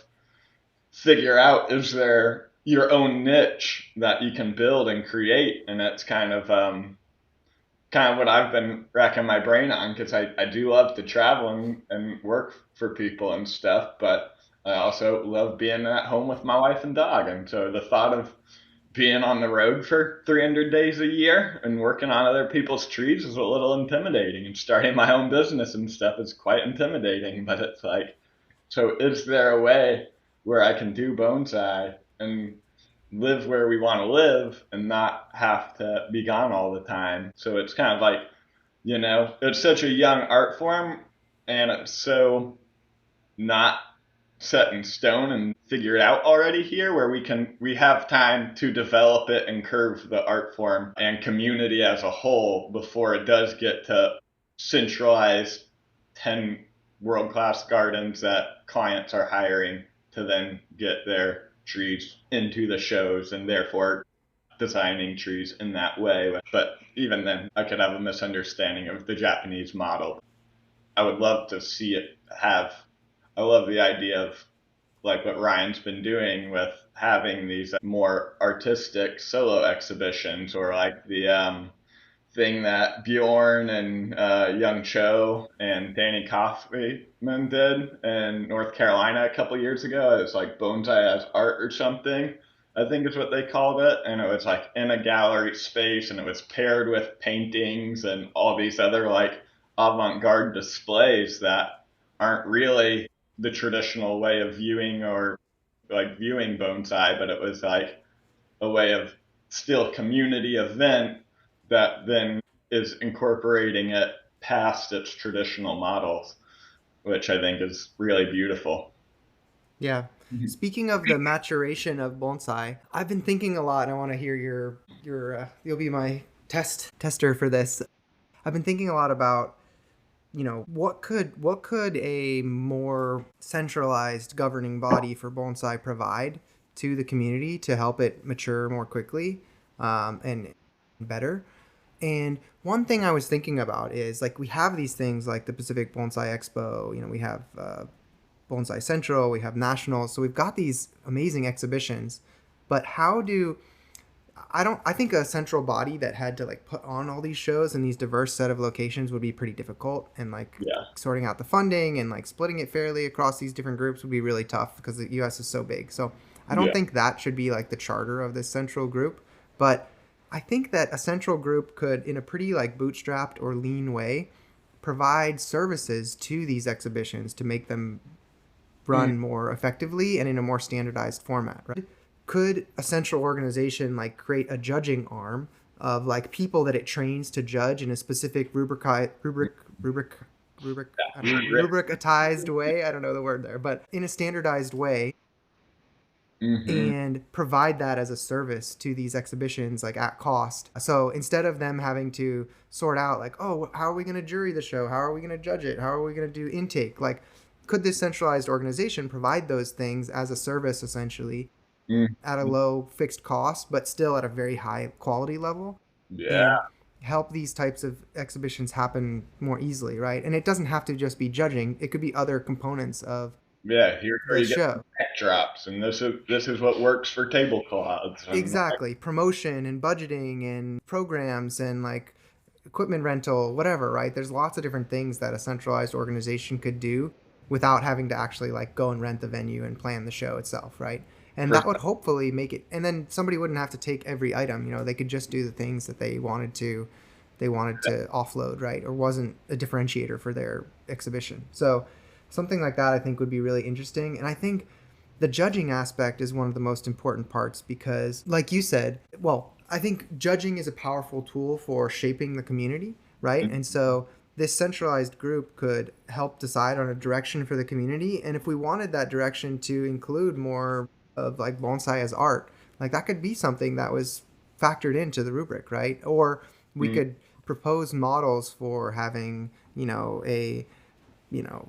figure out is there your own niche that you can build and create. And that's kind of what I've been racking my brain on because I do love to travel and work for people and stuff, but I also love being at home with my wife and dog. And so the thought of being on the road for 300 days a year and working on other people's trees is a little intimidating. And starting my own business and stuff is quite intimidating, but it's like, so is there a way where I can do bonsai and live where we want to live and not have to be gone all the time? So it's kind of like, it's such a young art form and it's so not set in stone and figured out already here where we have time to develop it and curve the art form and community as a whole before it does get to centralized 10 world class gardens that clients are hiring to then get their trees into the shows and therefore designing trees in that way. But even then, I could have a misunderstanding of the Japanese model. I would love to see it have, I love the idea of like what Ryan's been doing with having these more artistic solo exhibitions or like the thing that Bjorn and Young Cho and Danny Kaufman did in North Carolina a couple years ago. It was like Bonsai as Art or something, I think is what they called it. And it was like in a gallery space and it was paired with paintings and all these other like avant garde displays that aren't really the traditional way of viewing or like viewing bonsai, but it was like a way of still community event that then is incorporating it past its traditional models, which I think is really beautiful. Yeah. Speaking of the maturation of bonsai, I've been thinking a lot, and I want to hear your you'll be my tester for this. I've been thinking a lot about, what could a more centralized governing body for bonsai provide to the community to help it mature more quickly, and better. And one thing I was thinking about is, like, we have these things like the Pacific Bonsai Expo. We have Bonsai Central, we have Nationals, so we've got these amazing exhibitions. But how do I think a central body that had to like put on all these shows in these diverse set of locations would be pretty difficult, and like Yeah. sorting out the funding and like splitting it fairly across these different groups would be really tough because the US is so big. So I don't Yeah. think that should be like the charter of this central group, but I think that a central group could, in a pretty like bootstrapped or lean way, provide services to these exhibitions to make them Mm. run more effectively and in a more standardized format, right? Could a central organization like create a judging arm of like people that it trains to judge in a specific rubric I don't know, Yeah. rubricatized way? I don't know the word there, but in a standardized way, Mm-hmm. and provide that as a service to these exhibitions like at cost. So instead of them having to sort out like, oh, how are we going to jury the show? How are we going to judge it? How are we going to do intake? Like, could this centralized organization provide those things as a service essentially at a Mm-hmm. low fixed cost, but still at a very high quality level, and Yeah. help these types of exhibitions happen more easily, right? And it doesn't have to just be judging, it could be other components of Yeah. Here the you get show. backdrops, and this is what works for tablecloths, and like, Exactly. Promotion and budgeting and programs and like equipment rental, whatever, right? There's lots of different things that a centralized organization could do without having to actually like go and rent the venue and plan the show itself, right? And that would hopefully make it, and then somebody wouldn't have to take every item, they could just do the things that they wanted to offload, right? Or wasn't a differentiator for their exhibition. So something like that I think would be really interesting. And I think the judging aspect is one of the most important parts because, like you said, well, I think judging is a powerful tool for shaping the community, right? And so this centralized group could help decide on a direction for the community. And if we wanted that direction to include more of like bonsai as art, like that could be something that was factored into the rubric, right? Or we mm, could propose models for having, a, you know,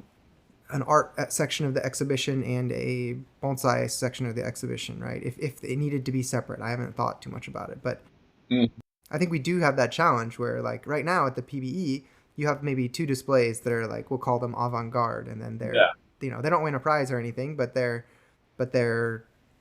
an art section of the exhibition and a bonsai section of the exhibition, right? If it needed to be separate. I haven't thought too much about it, but mm, I think we do have that challenge where, like, right now at the PBE, you have maybe two displays that are like, we'll call them avant-garde, and then they're, yeah. they don't win a prize or anything, but they're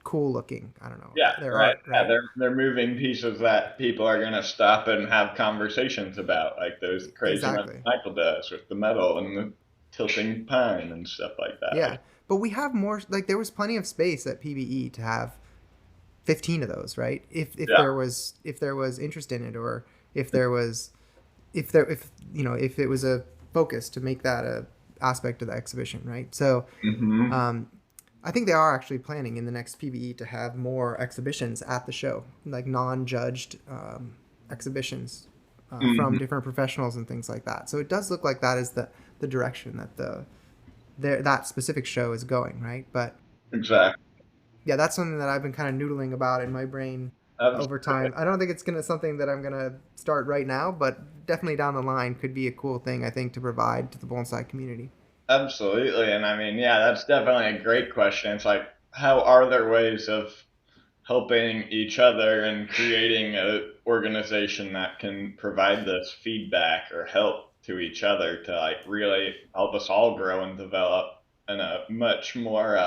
cool looking. I don't know, Yeah, they're right. art, Yeah, right? they're moving pieces that people are gonna stop and have conversations about, like those crazy ones Exactly. Michael does with the metal and the tilting pine and stuff like that. Yeah, but we have more. Like, there was plenty of space at PBE to have 15 of those, right? If Yeah. there was interest in it, or if there was if it was a focus to make that a aspect of the exhibition, right? So Mm-hmm. um, I think they are actually planning in the next PBE to have more exhibitions at the show, like non-judged exhibitions from Mm-hmm. different professionals and things like that. So it does look like that is the direction that that specific show is going, right? But Exactly. yeah, that's something that I've been kind of noodling about in my brain over Absolutely. time. I don't think it's gonna something that I'm gonna start right now, but definitely down the line could be a cool thing I think to provide to the bonsai community. Absolutely. And I mean, yeah, that's definitely a great question. It's like, how are there ways of helping each other and creating a organization that can provide this feedback or help to each other to like really help us all grow and develop in a much more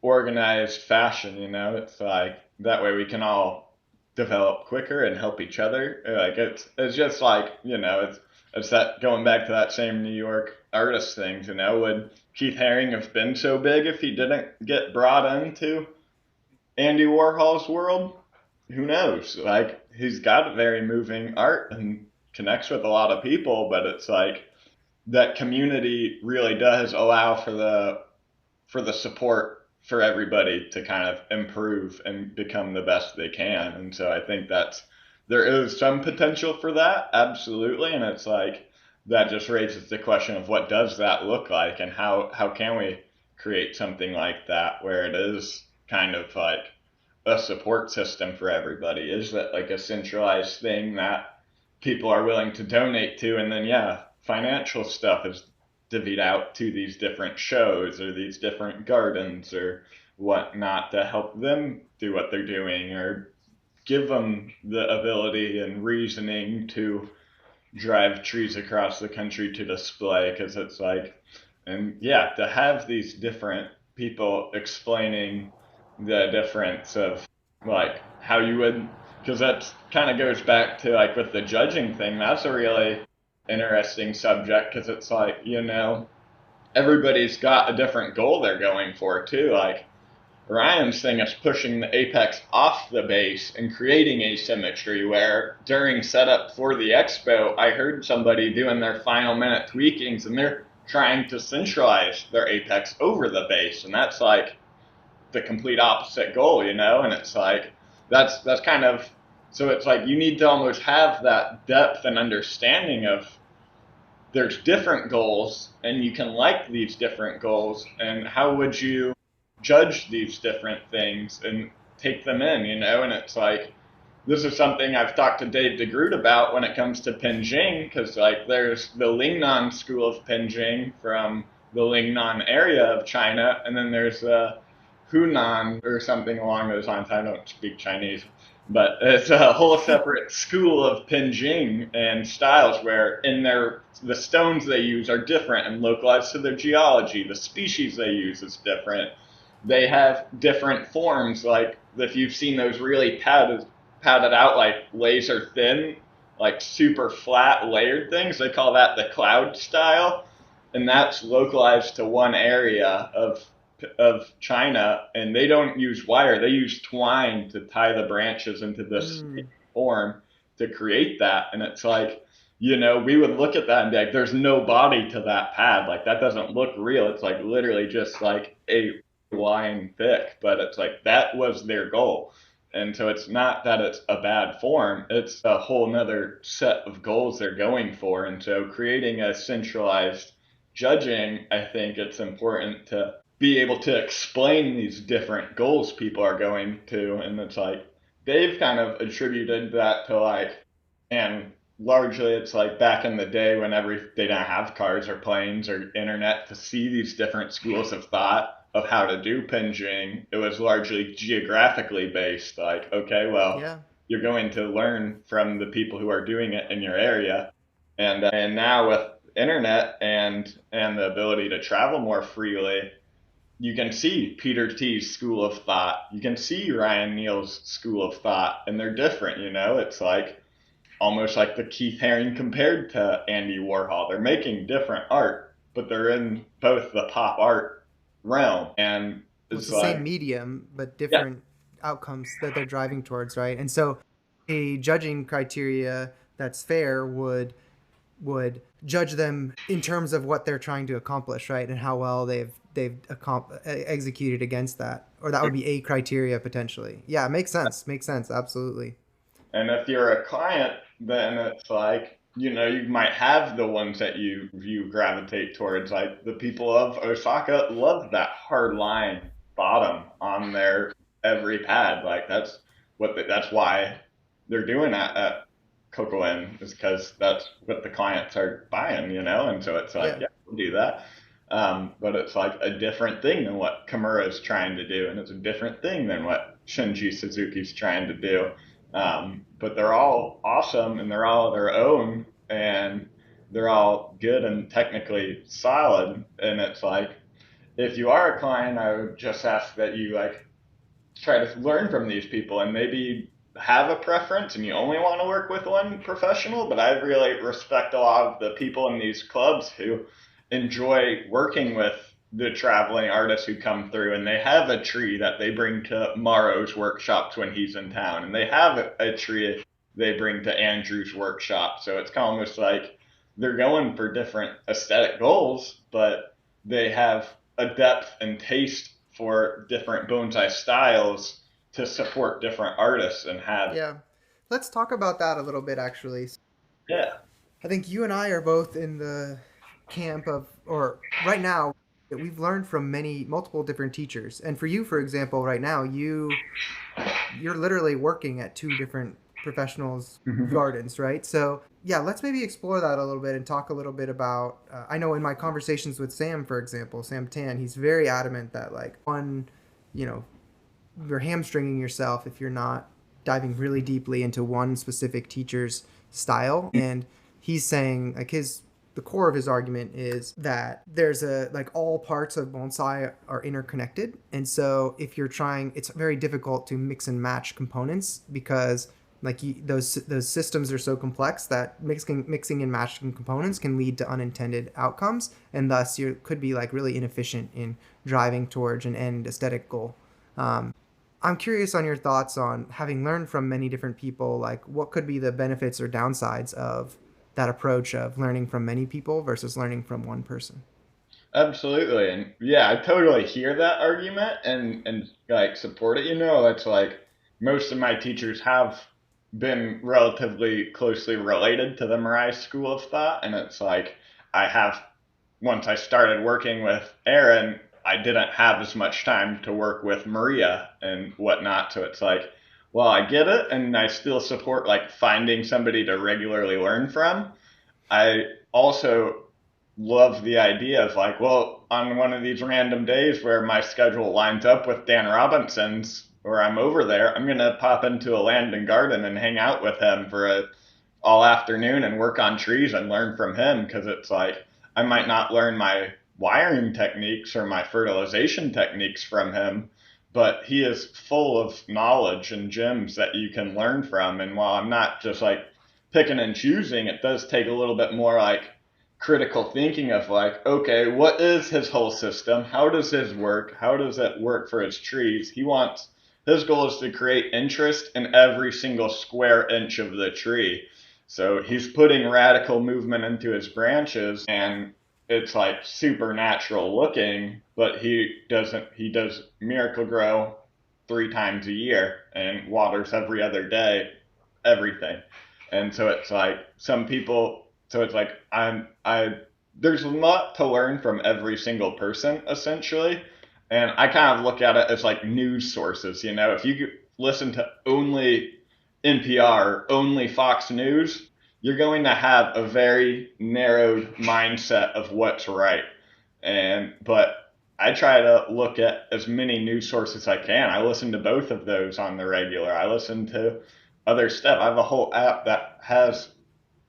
organized fashion, it's like that way we can all develop quicker and help each other. Like it's just like, it's that going back to that same New York artist thing, would Keith Haring have been so big if he didn't get brought into Andy Warhol's world? Who knows? Like, he's got very moving art and connects with a lot of people, but it's like that community really does allow for the support for everybody to kind of improve and become the best they can. And so I think there is some potential for that, absolutely. And it's like, that just raises the question of what does that look like, and how can we create something like that where it is kind of like a support system for everybody? Is that like a centralized thing that people are willing to donate to, and then yeah, financial stuff is divvied out to these different shows or these different gardens or whatnot to help them do what they're doing, or give them the ability and reasoning to drive trees across the country to display, because it's like, and yeah, to have these different people explaining the difference of like how you would, because that kind of goes back to like with the judging thing. That's a really interesting subject, because it's like, everybody's got a different goal they're going for too. Like Ryan's thing is pushing the apex off the base and creating asymmetry, where during setup for the expo, I heard somebody doing their final minute tweakings and they're trying to centralize their apex over the base. And that's like the complete opposite goal, And it's like, that's kind of, so it's like you need to almost have that depth and understanding of there's different goals and you can like these different goals, and how would you judge these different things and take them in. And it's like, this is something I've talked to Dave DeGroot about when it comes to Penjing, because like there's the Lingnan school of Penjing from the Lingnan area of China, and then there's the Hunan or something along those lines. I don't speak Chinese, but it's a whole separate school of Penjing and styles where the stones they use are different and localized to their geology. The species they use is different. They have different forms, like if you've seen those really padded out, like laser thin, like super flat layered things, they call that the cloud style, and that's localized to one area of China, and they don't use wire, they use twine to tie the branches into this form to create that. And it's like, we would look at that and be like, there's no body to that pad, like that doesn't look real. It's like literally just like a line thick, but it's like that was their goal. And so it's not that it's a bad form, it's a whole nother set of goals they're going for. And so creating a centralized judging, I think it's important to be able to explain these different goals people are going to. And it's like they've kind of attributed that to like, and largely it's like back in the day when they didn't have cars or planes or internet to see these different schools of thought of how to do Penjing, it was largely geographically based. Like, okay, well, Yeah. you're going to learn from the people who are doing it in your area. And now with internet and the ability to travel more freely, you can see Peter T's school of thought. You can see Ryan Neal's school of thought, and they're different, It's like almost like the Keith Haring compared to Andy Warhol. They're making different art, but they're in both the pop art realm. And It's it's the like, same medium, but yeah, different outcomes that they're driving towards, right? And so a judging criteria that's fair would judge them in terms of what they're trying to accomplish, right? And how well they've executed against that. Or that would be a criteria potentially. Yeah, makes sense. Makes sense. Absolutely. and if you're a client, then it's like, you might have the ones that you gravitate towards. Like the people of Osaka love that hard line bottom on their every pad. Like that's why they're doing that at Cocoen, is because that's what the clients are buying. And so it's like, Yeah. yeah, we'll do that. But it's like a different thing than what Kimura is trying to do, and it's a different thing than what Shinji Suzuki's trying to do. But they're all awesome, and they're all their own, and they're all good and technically solid. And it's like, if you are a client, I would just ask that you like try to learn from these people, and maybe have a preference and you only want to work with one professional. But I really respect a lot of the people in these clubs who enjoy working with the traveling artists who come through, and they have a tree that they bring to Morrow's workshops when he's in town, and they have a tree they bring to Andrew's workshop. So it's kind of almost like they're going for different aesthetic goals, but they have a depth and taste for different bonsai styles to support different artists and have. Yeah. Let's talk about that a little bit, actually. Yeah. I think you and I are both in the camp of, or right now, we've learned from multiple different teachers. And for you, for example, right now, you're literally working at two different professionals' gardens, right? So yeah, let's maybe explore that a little bit and talk a little bit about. I know in my conversations with Sam, for example, Sam Tan, he's very adamant that like you know, you're hamstringing yourself if you're not diving really deeply into one specific teacher's style. And he's saying like the core of his argument is that there's a like all parts of bonsai are interconnected, and so if you're trying, it's very difficult to mix and match components because those systems are so complex that mixing and matching components can lead to unintended outcomes, and thus you could be like really inefficient in driving towards an end aesthetic goal. I'm curious on your thoughts on having learned from many different people, like what could be the benefits or downsides of that approach of learning from many people versus learning from one person. Absolutely. And yeah, I totally hear that argument and like support it. It's like most of my teachers have been relatively closely related to the Mirai school of thought. And it's like I have, once I started working with Aaron, I didn't have as much time to work with Maria and whatnot. So it's like, well, I get it. And I still support like finding somebody to regularly learn from. I also love the idea of like, well, on one of these random days where my schedule lines up with Dan Robinson's or I'm over there, I'm gonna pop into a land and garden and hang out with him for a all afternoon and work on trees and learn from him because it's like I might not learn my wiring techniques or my fertilization techniques from him, but he is full of knowledge and gems that you can learn from. And while I'm not just like picking and choosing, it does take a little bit more like critical thinking of like, okay, what is his whole system? How does his work? How does it work for his trees? His goal is to create interest in every single square inch of the tree. So he's putting radical movement into his branches and it's like supernatural looking, but he does Miracle Grow 3 times a year and waters every other day, everything. And so it's like some people, so it's like there's a lot to learn from every single person essentially. And I kind of look at it as like news sources. If you listen to only NPR, only Fox News, you're going to have a very narrowed mindset of what's right. But I try to look at as many news sources as I can. I listen to both of those on the regular. I listen to other stuff. I have a whole app that has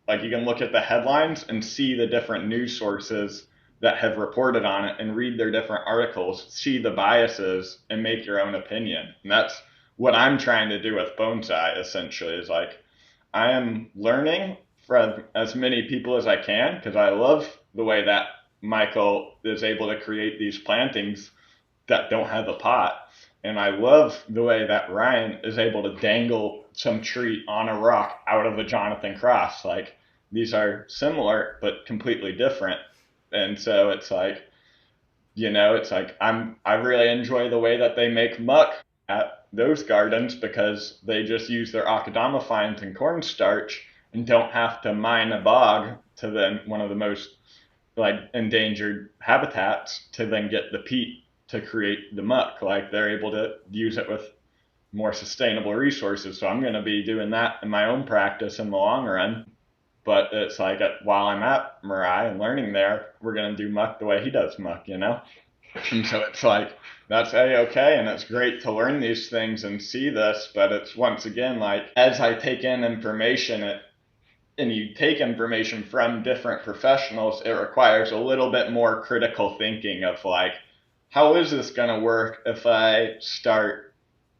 like you can look at the headlines and see the different news sources that have reported on it and read their different articles, see the biases and make your own opinion. And that's what I'm trying to do with bonsai essentially is like I am learning from as many people as I can because I love the way that Michael is able to create these plantings that don't have a pot. And I love the way that Ryan is able to dangle some tree on a rock out of a Jonathan Cross. Like these are similar but completely different. And so I really enjoy the way that they make muck at those gardens because they just use their akadama fines and cornstarch and don't have to mine a bog to then one of the most like endangered habitats to then get the peat to create the muck. Like they're able to use it with more sustainable resources. So I'm going to be doing that in my own practice in the long run. But it's like while I'm at Mirai and learning there, we're going to do muck the way he does muck. And so it's like, that's A-okay, and it's great to learn these things and see this, but it's once again like, as I take in information, and you take information from different professionals, it requires a little bit more critical thinking of like, how is this going to work if I start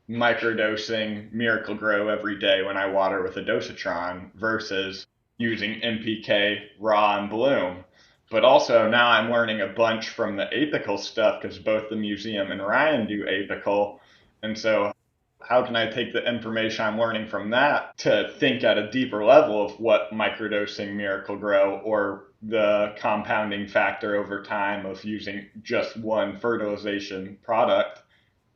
microdosing Miracle Grow every day when I water with a dosatron versus using NPK raw and bloom. But also now I'm learning a bunch from the apical stuff because both the museum and Ryan do apical. And so how can I take the information I'm learning from that to think at a deeper level of what microdosing Miracle Grow or the compounding factor over time of using just one fertilization product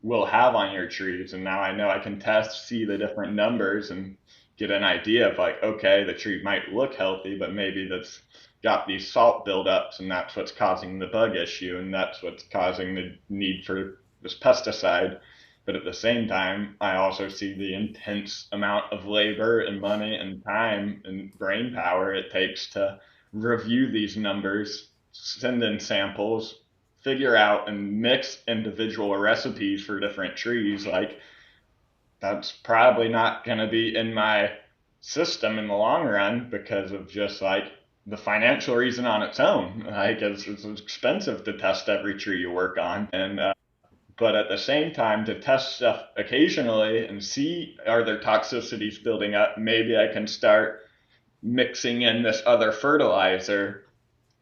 will have on your trees. And now I know I can test, see the different numbers and get an idea of like, okay, the tree might look healthy, but maybe that's got these salt buildups, and that's what's causing the bug issue, and that's what's causing the need for this pesticide. But at the same time, I also see the intense amount of labor and money and time and brain power it takes to review these numbers, send in samples, figure out and mix individual recipes for different trees. Like, that's probably not going to be in my system in the long run because of just like the financial reason on its own. Like, it's expensive to test every tree you work on. And but at the same time, to test stuff occasionally and see, are there toxicities building up, maybe I can start mixing in this other fertilizer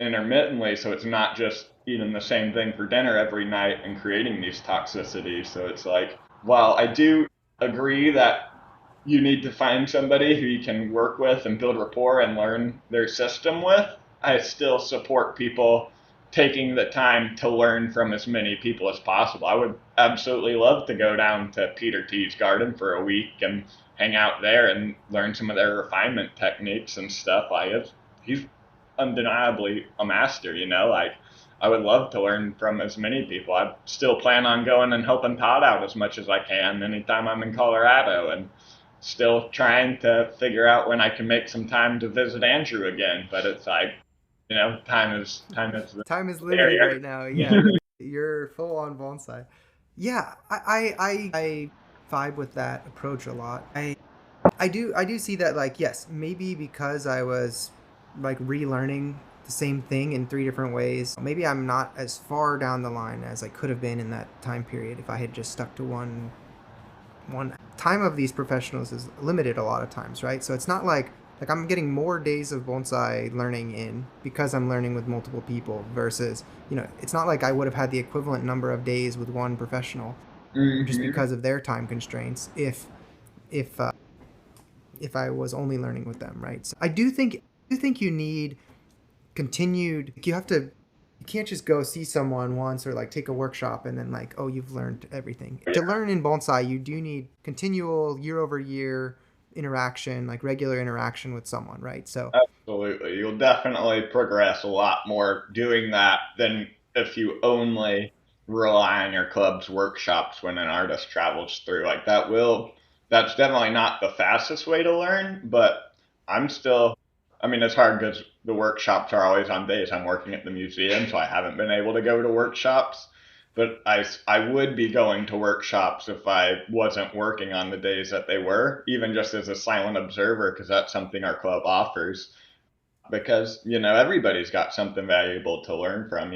intermittently, so it's not just eating the same thing for dinner every night and creating these toxicities. So it's like, while I do agree that you need to find somebody who you can work with and build rapport and learn their system with, I still support people taking the time to learn from as many people as possible. I would absolutely love to go down to Peter T's garden for a week and hang out there and learn some of their refinement techniques and stuff. He's undeniably a master, you know. Like, I would love to learn from as many people. I still plan on going and helping Todd out as much as I can anytime I'm in Colorado, and still trying to figure out when I can make some time to visit Andrew again. But it's like, you know, time is Time is limited barrier. right now. Yeah, you're full on bonsai. Yeah, I vibe with that approach a lot. I do see that, like, yes, maybe because I was like relearning the same thing in three different ways, maybe I'm not as far down the line as I could have been in that time period if I had just stuck to one. Time of these professionals is limited a lot of times, right? So it's not like I'm getting more days of bonsai learning in because I'm learning with multiple people versus, it's not like I would have had the equivalent number of days with one professional just Mm-hmm. because of their time constraints if I was only learning with them, right? So I do think you need continued. You can't just go see someone once or like take a workshop and then like, oh, you've learned everything. To learn in bonsai, you do need continual year over year interaction, like regular interaction with someone, right? So Absolutely. You'll definitely progress a lot more doing that than if you only rely on your club's workshops when an artist travels through. Like, that's definitely not the fastest way to learn, but I'm still, I mean, it's hard because the workshops are always on days I'm working at the museum, so I haven't been able to go to workshops. But I would be going to workshops if I wasn't working on the days that they were, even just as a silent observer, because that's something our club offers. Because, everybody's got something valuable to learn from.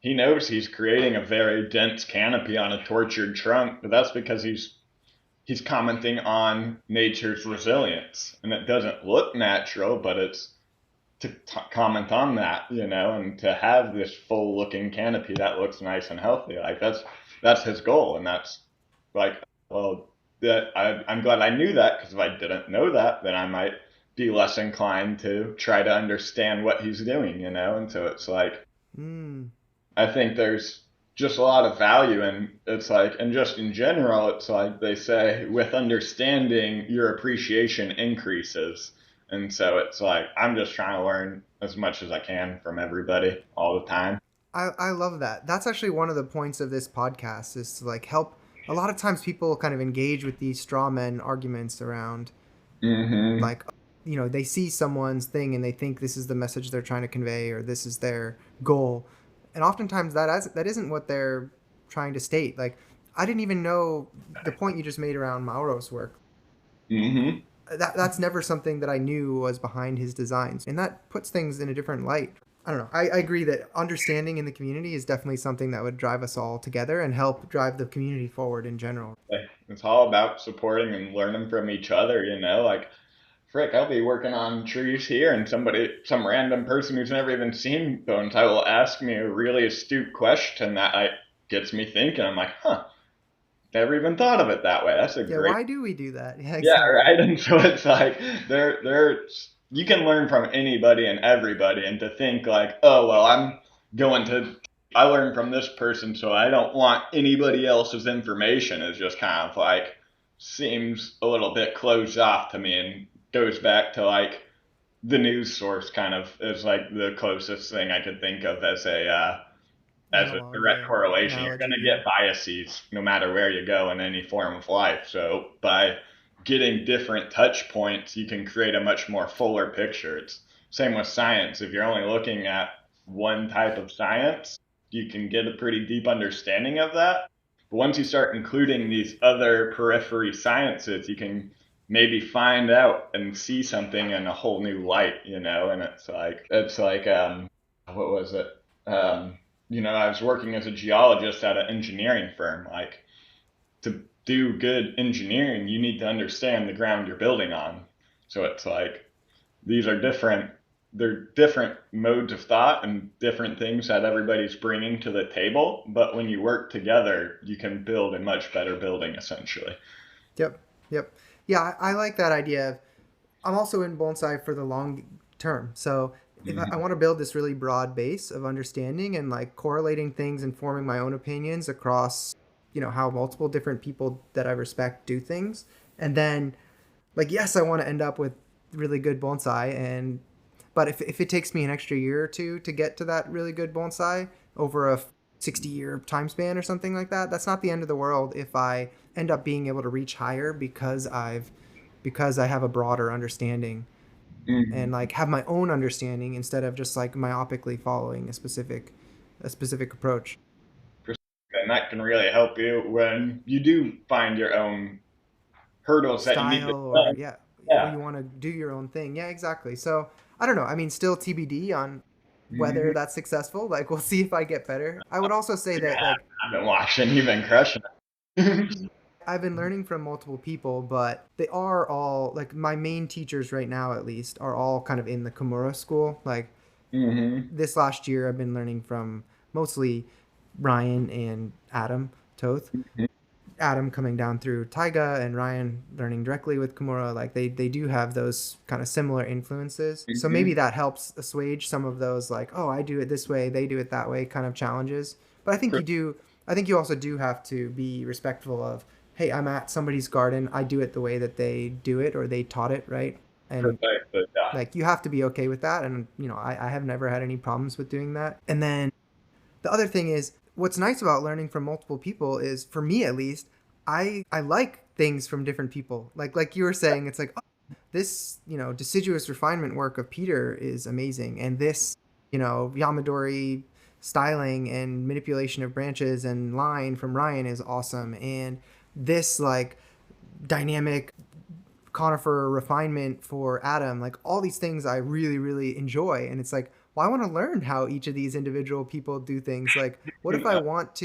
He knows he's creating a very dense canopy on a tortured trunk, but that's because he's commenting on nature's resilience. And it doesn't look natural, but it's to comment on that, and to have this full looking canopy that looks nice and healthy. Like, that's his goal. And that's like, well, I'm glad I knew that, because if I didn't know that, then I might be less inclined to try to understand what he's doing, and so it's like, mm, I think there's just a lot of value, and it's like, and just in general, it's like they say, with understanding, your appreciation increases. And so it's like, I'm just trying to learn as much as I can from everybody all the time. I love that. That's actually one of the points of this podcast, is to like help. A lot of times people kind of engage with these straw man arguments around, Hmm. like, they see someone's thing and they think this is the message they're trying to convey or this is their goal, and oftentimes that isn't what they're trying to state. Like, I didn't even know the point you just made around Mauro's work. Hmm. That's never something that I knew was behind his designs, and that puts things in a different light. I don't know. I agree that understanding in the community is definitely something that would drive us all together and help drive the community forward in general. Like, it's all about supporting and learning from each other, like, frick, I'll be working on trees here, and some random person who's never even seen bonsai will ask me a really astute question that gets me thinking. I'm like, huh, never even thought of it that way. That's a Yeah, great. why do we do that? Yeah, Yeah, exactly. right. And so it's like, you can learn from anybody and everybody, and to think like, oh well, going to I learned from this person, so I don't want anybody else's information, is just kind of like, seems a little bit closed off to me and goes back to like the news source kind of is like the closest thing I could think of as a Analog, direct yeah. correlation. You're Analogy, going to yeah. get biases no matter where you go in any form of life. So by getting different touch points, you can create a much more fuller picture. It's same with science. If you're only looking at one type of science, you can get a pretty deep understanding of that. But once you start including these other periphery sciences, you can maybe find out and see something in a whole new light, and it's like what was it? I was working as a geologist at an engineering firm. Like to do good engineering, you need to understand the ground you're building on. So it's like these are different. They're different modes of thought and different things that everybody's bringing to the table. But when you work together, you can build a much better building, essentially. Yep. Yep. Yeah, I like that idea of I'm also in bonsai for the long term. So if I Mhm. want to build this really broad base of understanding and like correlating things and forming my own opinions across, how multiple different people that I respect do things. And then like, yes, I want to end up with really good bonsai. But if it takes me an extra year or two to get to that really good bonsai over a 60-year time span or something like that, that's not the end of the world if I end up being able to reach higher because I have a broader understanding and Mhm. like have my own understanding instead of just like myopically following a specific approach. And that can really help you when you do find your own hurdles that you need to Style or climb. yeah, or Yeah. you want to do your own thing. Yeah, exactly. So I don't know. I mean, still TBD on whether Mhm. that's successful. Like we'll see if I get better. I would also say You that like I've been watching. You've been crushing it. I've been learning from multiple people, but they are all like my main teachers right now at least are all kind of in the Kimura school. Like hmm this last year I've been learning from mostly Ryan and Adam Toth. Adam coming down through Taiga and Ryan learning directly with Kimura, like they do have those kind of similar influences. So maybe hmm that helps assuage some of those like, oh, I do it this way, they do it that way kind of challenges. But I think you also do have to be respectful of, hey, I'm at somebody's garden, I do it the way that they do it or they taught it, right? And Precisely. Yeah. like you have to be okay with that. And I have never had any problems with doing that. And then the other thing is what's nice about learning from multiple people is for me at least I like things from different people like you were saying it's like oh, this deciduous refinement work of Peter is amazing and this Yamadori styling and manipulation of branches and line from Ryan is awesome and this like dynamic conifer refinement for Adam, like all these things I really, really enjoy. And it's like, well, I want to learn how each of these individual people do things. Like, what if I want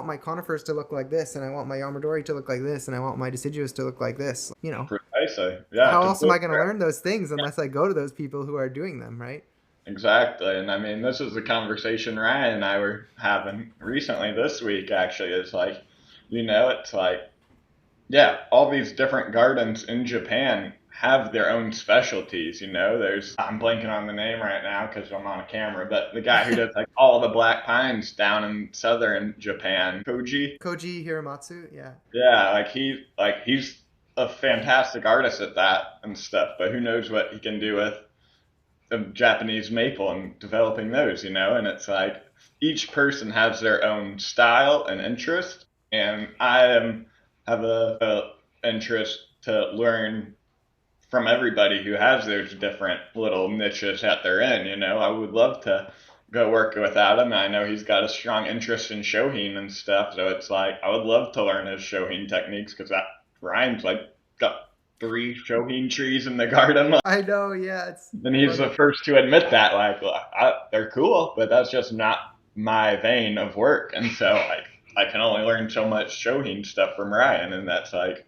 my conifers to look like this and I want my Yamadori to look like this and I want my deciduous to look like this? Precisely. Yeah. How else am Completely. I going to learn those things unless I go to those people who are doing them, right? Exactly. And I mean, this is the conversation Ryan and I were having recently this week, actually. Is like, it's like, yeah, all these different gardens in Japan have their own specialties. I'm blanking on the name right now because I'm on a camera, but the guy who does like all the black pines down in southern Japan, Koji. Koji Hiramatsu, yeah. Yeah, he's a fantastic artist at that and stuff, but who knows what he can do with a Japanese maple and developing those, and it's like each person has their own style and interest, and have a interest to learn from everybody who has those different little niches that they're in. I would love to go work with Adam. I know he's got a strong interest in shohin and stuff, so it's like I would love to learn his shohin techniques because that Ryan's like got three shohin trees in the garden, I know, yeah, it's and he's the funny. first to admit that. Like, they're cool, but that's just not my vein of work, and so like I can only learn so much shohin stuff from Ryan, and that's like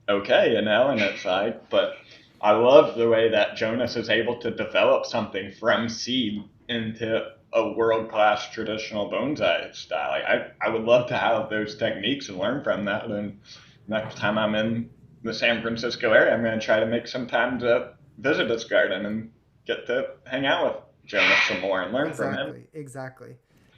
okay, and it's like, but I love the way that Jonas is able to develop something from seed into a world class traditional bonsai style. Like, I would love to have those techniques and learn from that. And next time I'm in the San Francisco area, I'm going to try to make some time to visit this garden and get to hang out with Jonas some more and learn from him. Exactly, exactly.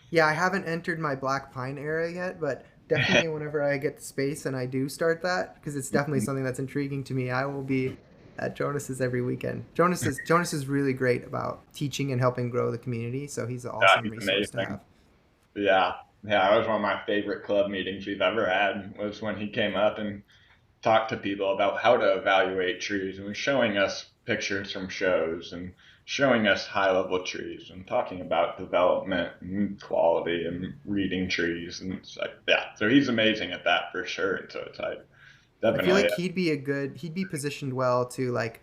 Yeah, I haven't entered my black pine area yet, but definitely whenever I get the space and I do start that, because it's definitely something that's intriguing to me, I will be at Jonas's every weekend. Jonas is really great about teaching and helping grow the community, so he's an awesome He's resource to amazing. have. Yeah, yeah, that was one of my favorite club meetings we've ever had. Was when he came up and talked to people about how to evaluate trees and was showing us pictures from shows and showing us high level trees and talking about development and quality and reading trees and it's like yeah, so he's amazing at that for sure. And so it's like I feel definitely like he'd be positioned well to like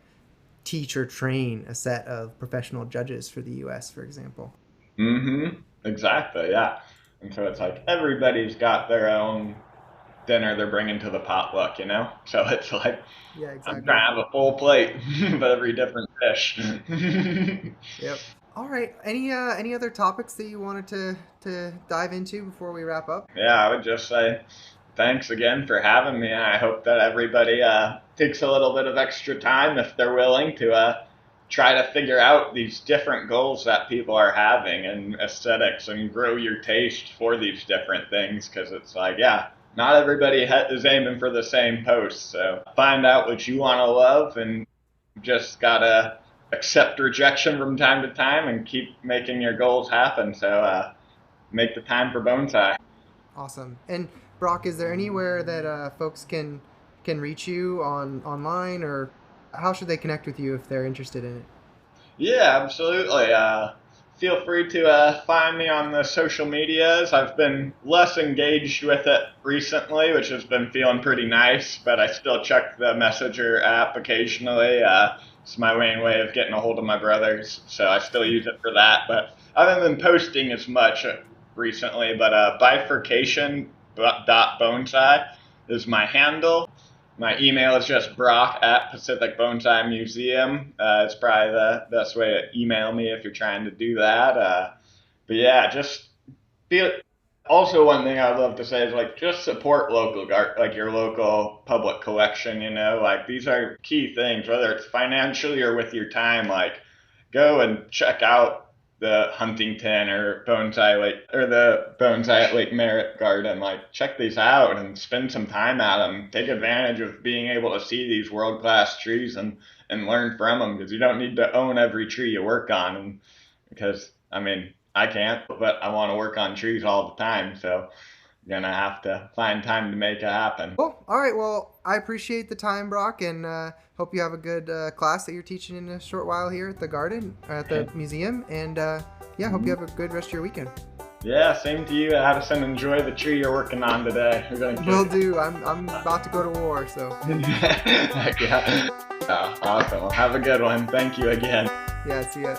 teach or train a set of professional judges for the US, for example. mm-hmm. Exactly, yeah. And so it's like everybody's got their own dinner they're bringing to the potluck, you know? So it's like Yeah, I'm exactly. trying to have a full plate of every different fish. Yep. All right. Any other topics that you wanted to dive into before we wrap up? Yeah, I would just say thanks again for having me. I hope that everybody takes a little bit of extra time if they're willing to try to figure out these different goals that people are having and aesthetics and grow your taste for these different things because it's like, yeah, not everybody is aiming for the same post. So find out what you want to love and just gotta accept rejection from time to time and keep making your goals happen. So make the time for bonsai. Awesome. And Brock, is there anywhere that folks can reach you on online, or how should they connect with you if they're interested in it? Yeah, absolutely. Feel free to find me on the social medias. I've been less engaged with it recently, which has been feeling pretty nice, but I still check the Messenger app occasionally. It's my main way of getting a hold of my brothers, so I still use it for that. But I haven't been posting as much recently, but bifurcation dot bonsai is my handle. My email is just Brock at Pacific Bonsai Museum. It's probably the best way to email me if you're trying to do that. But yeah, just feel. Also, one thing I'd love to say is like just support local like your local public collection. You know, like these are key things, whether it's financially or with your time. Like, go and check out the Huntington or Bonsai Lake or the Bonsai at Lake Merritt Garden. Like, check these out and spend some time at them. Take advantage of being able to see these world class trees and learn from them because you don't need to own every tree you work on. And because I mean, I can't, but I want to work on trees all the time. So you're gonna have to find time to make it happen. Cool. All right. Well, I appreciate the time, Brock, and hope you have a good class that you're teaching in a short while here at the garden, at the museum. And yeah, hope you have a good rest of your weekend. Yeah, same to you, Addison. Enjoy the tree you're working on today. We're gonna Will do. I'm about to go to war, so. Heck yeah. Awesome. Well, have a good one. Thank you again. Yeah. See ya.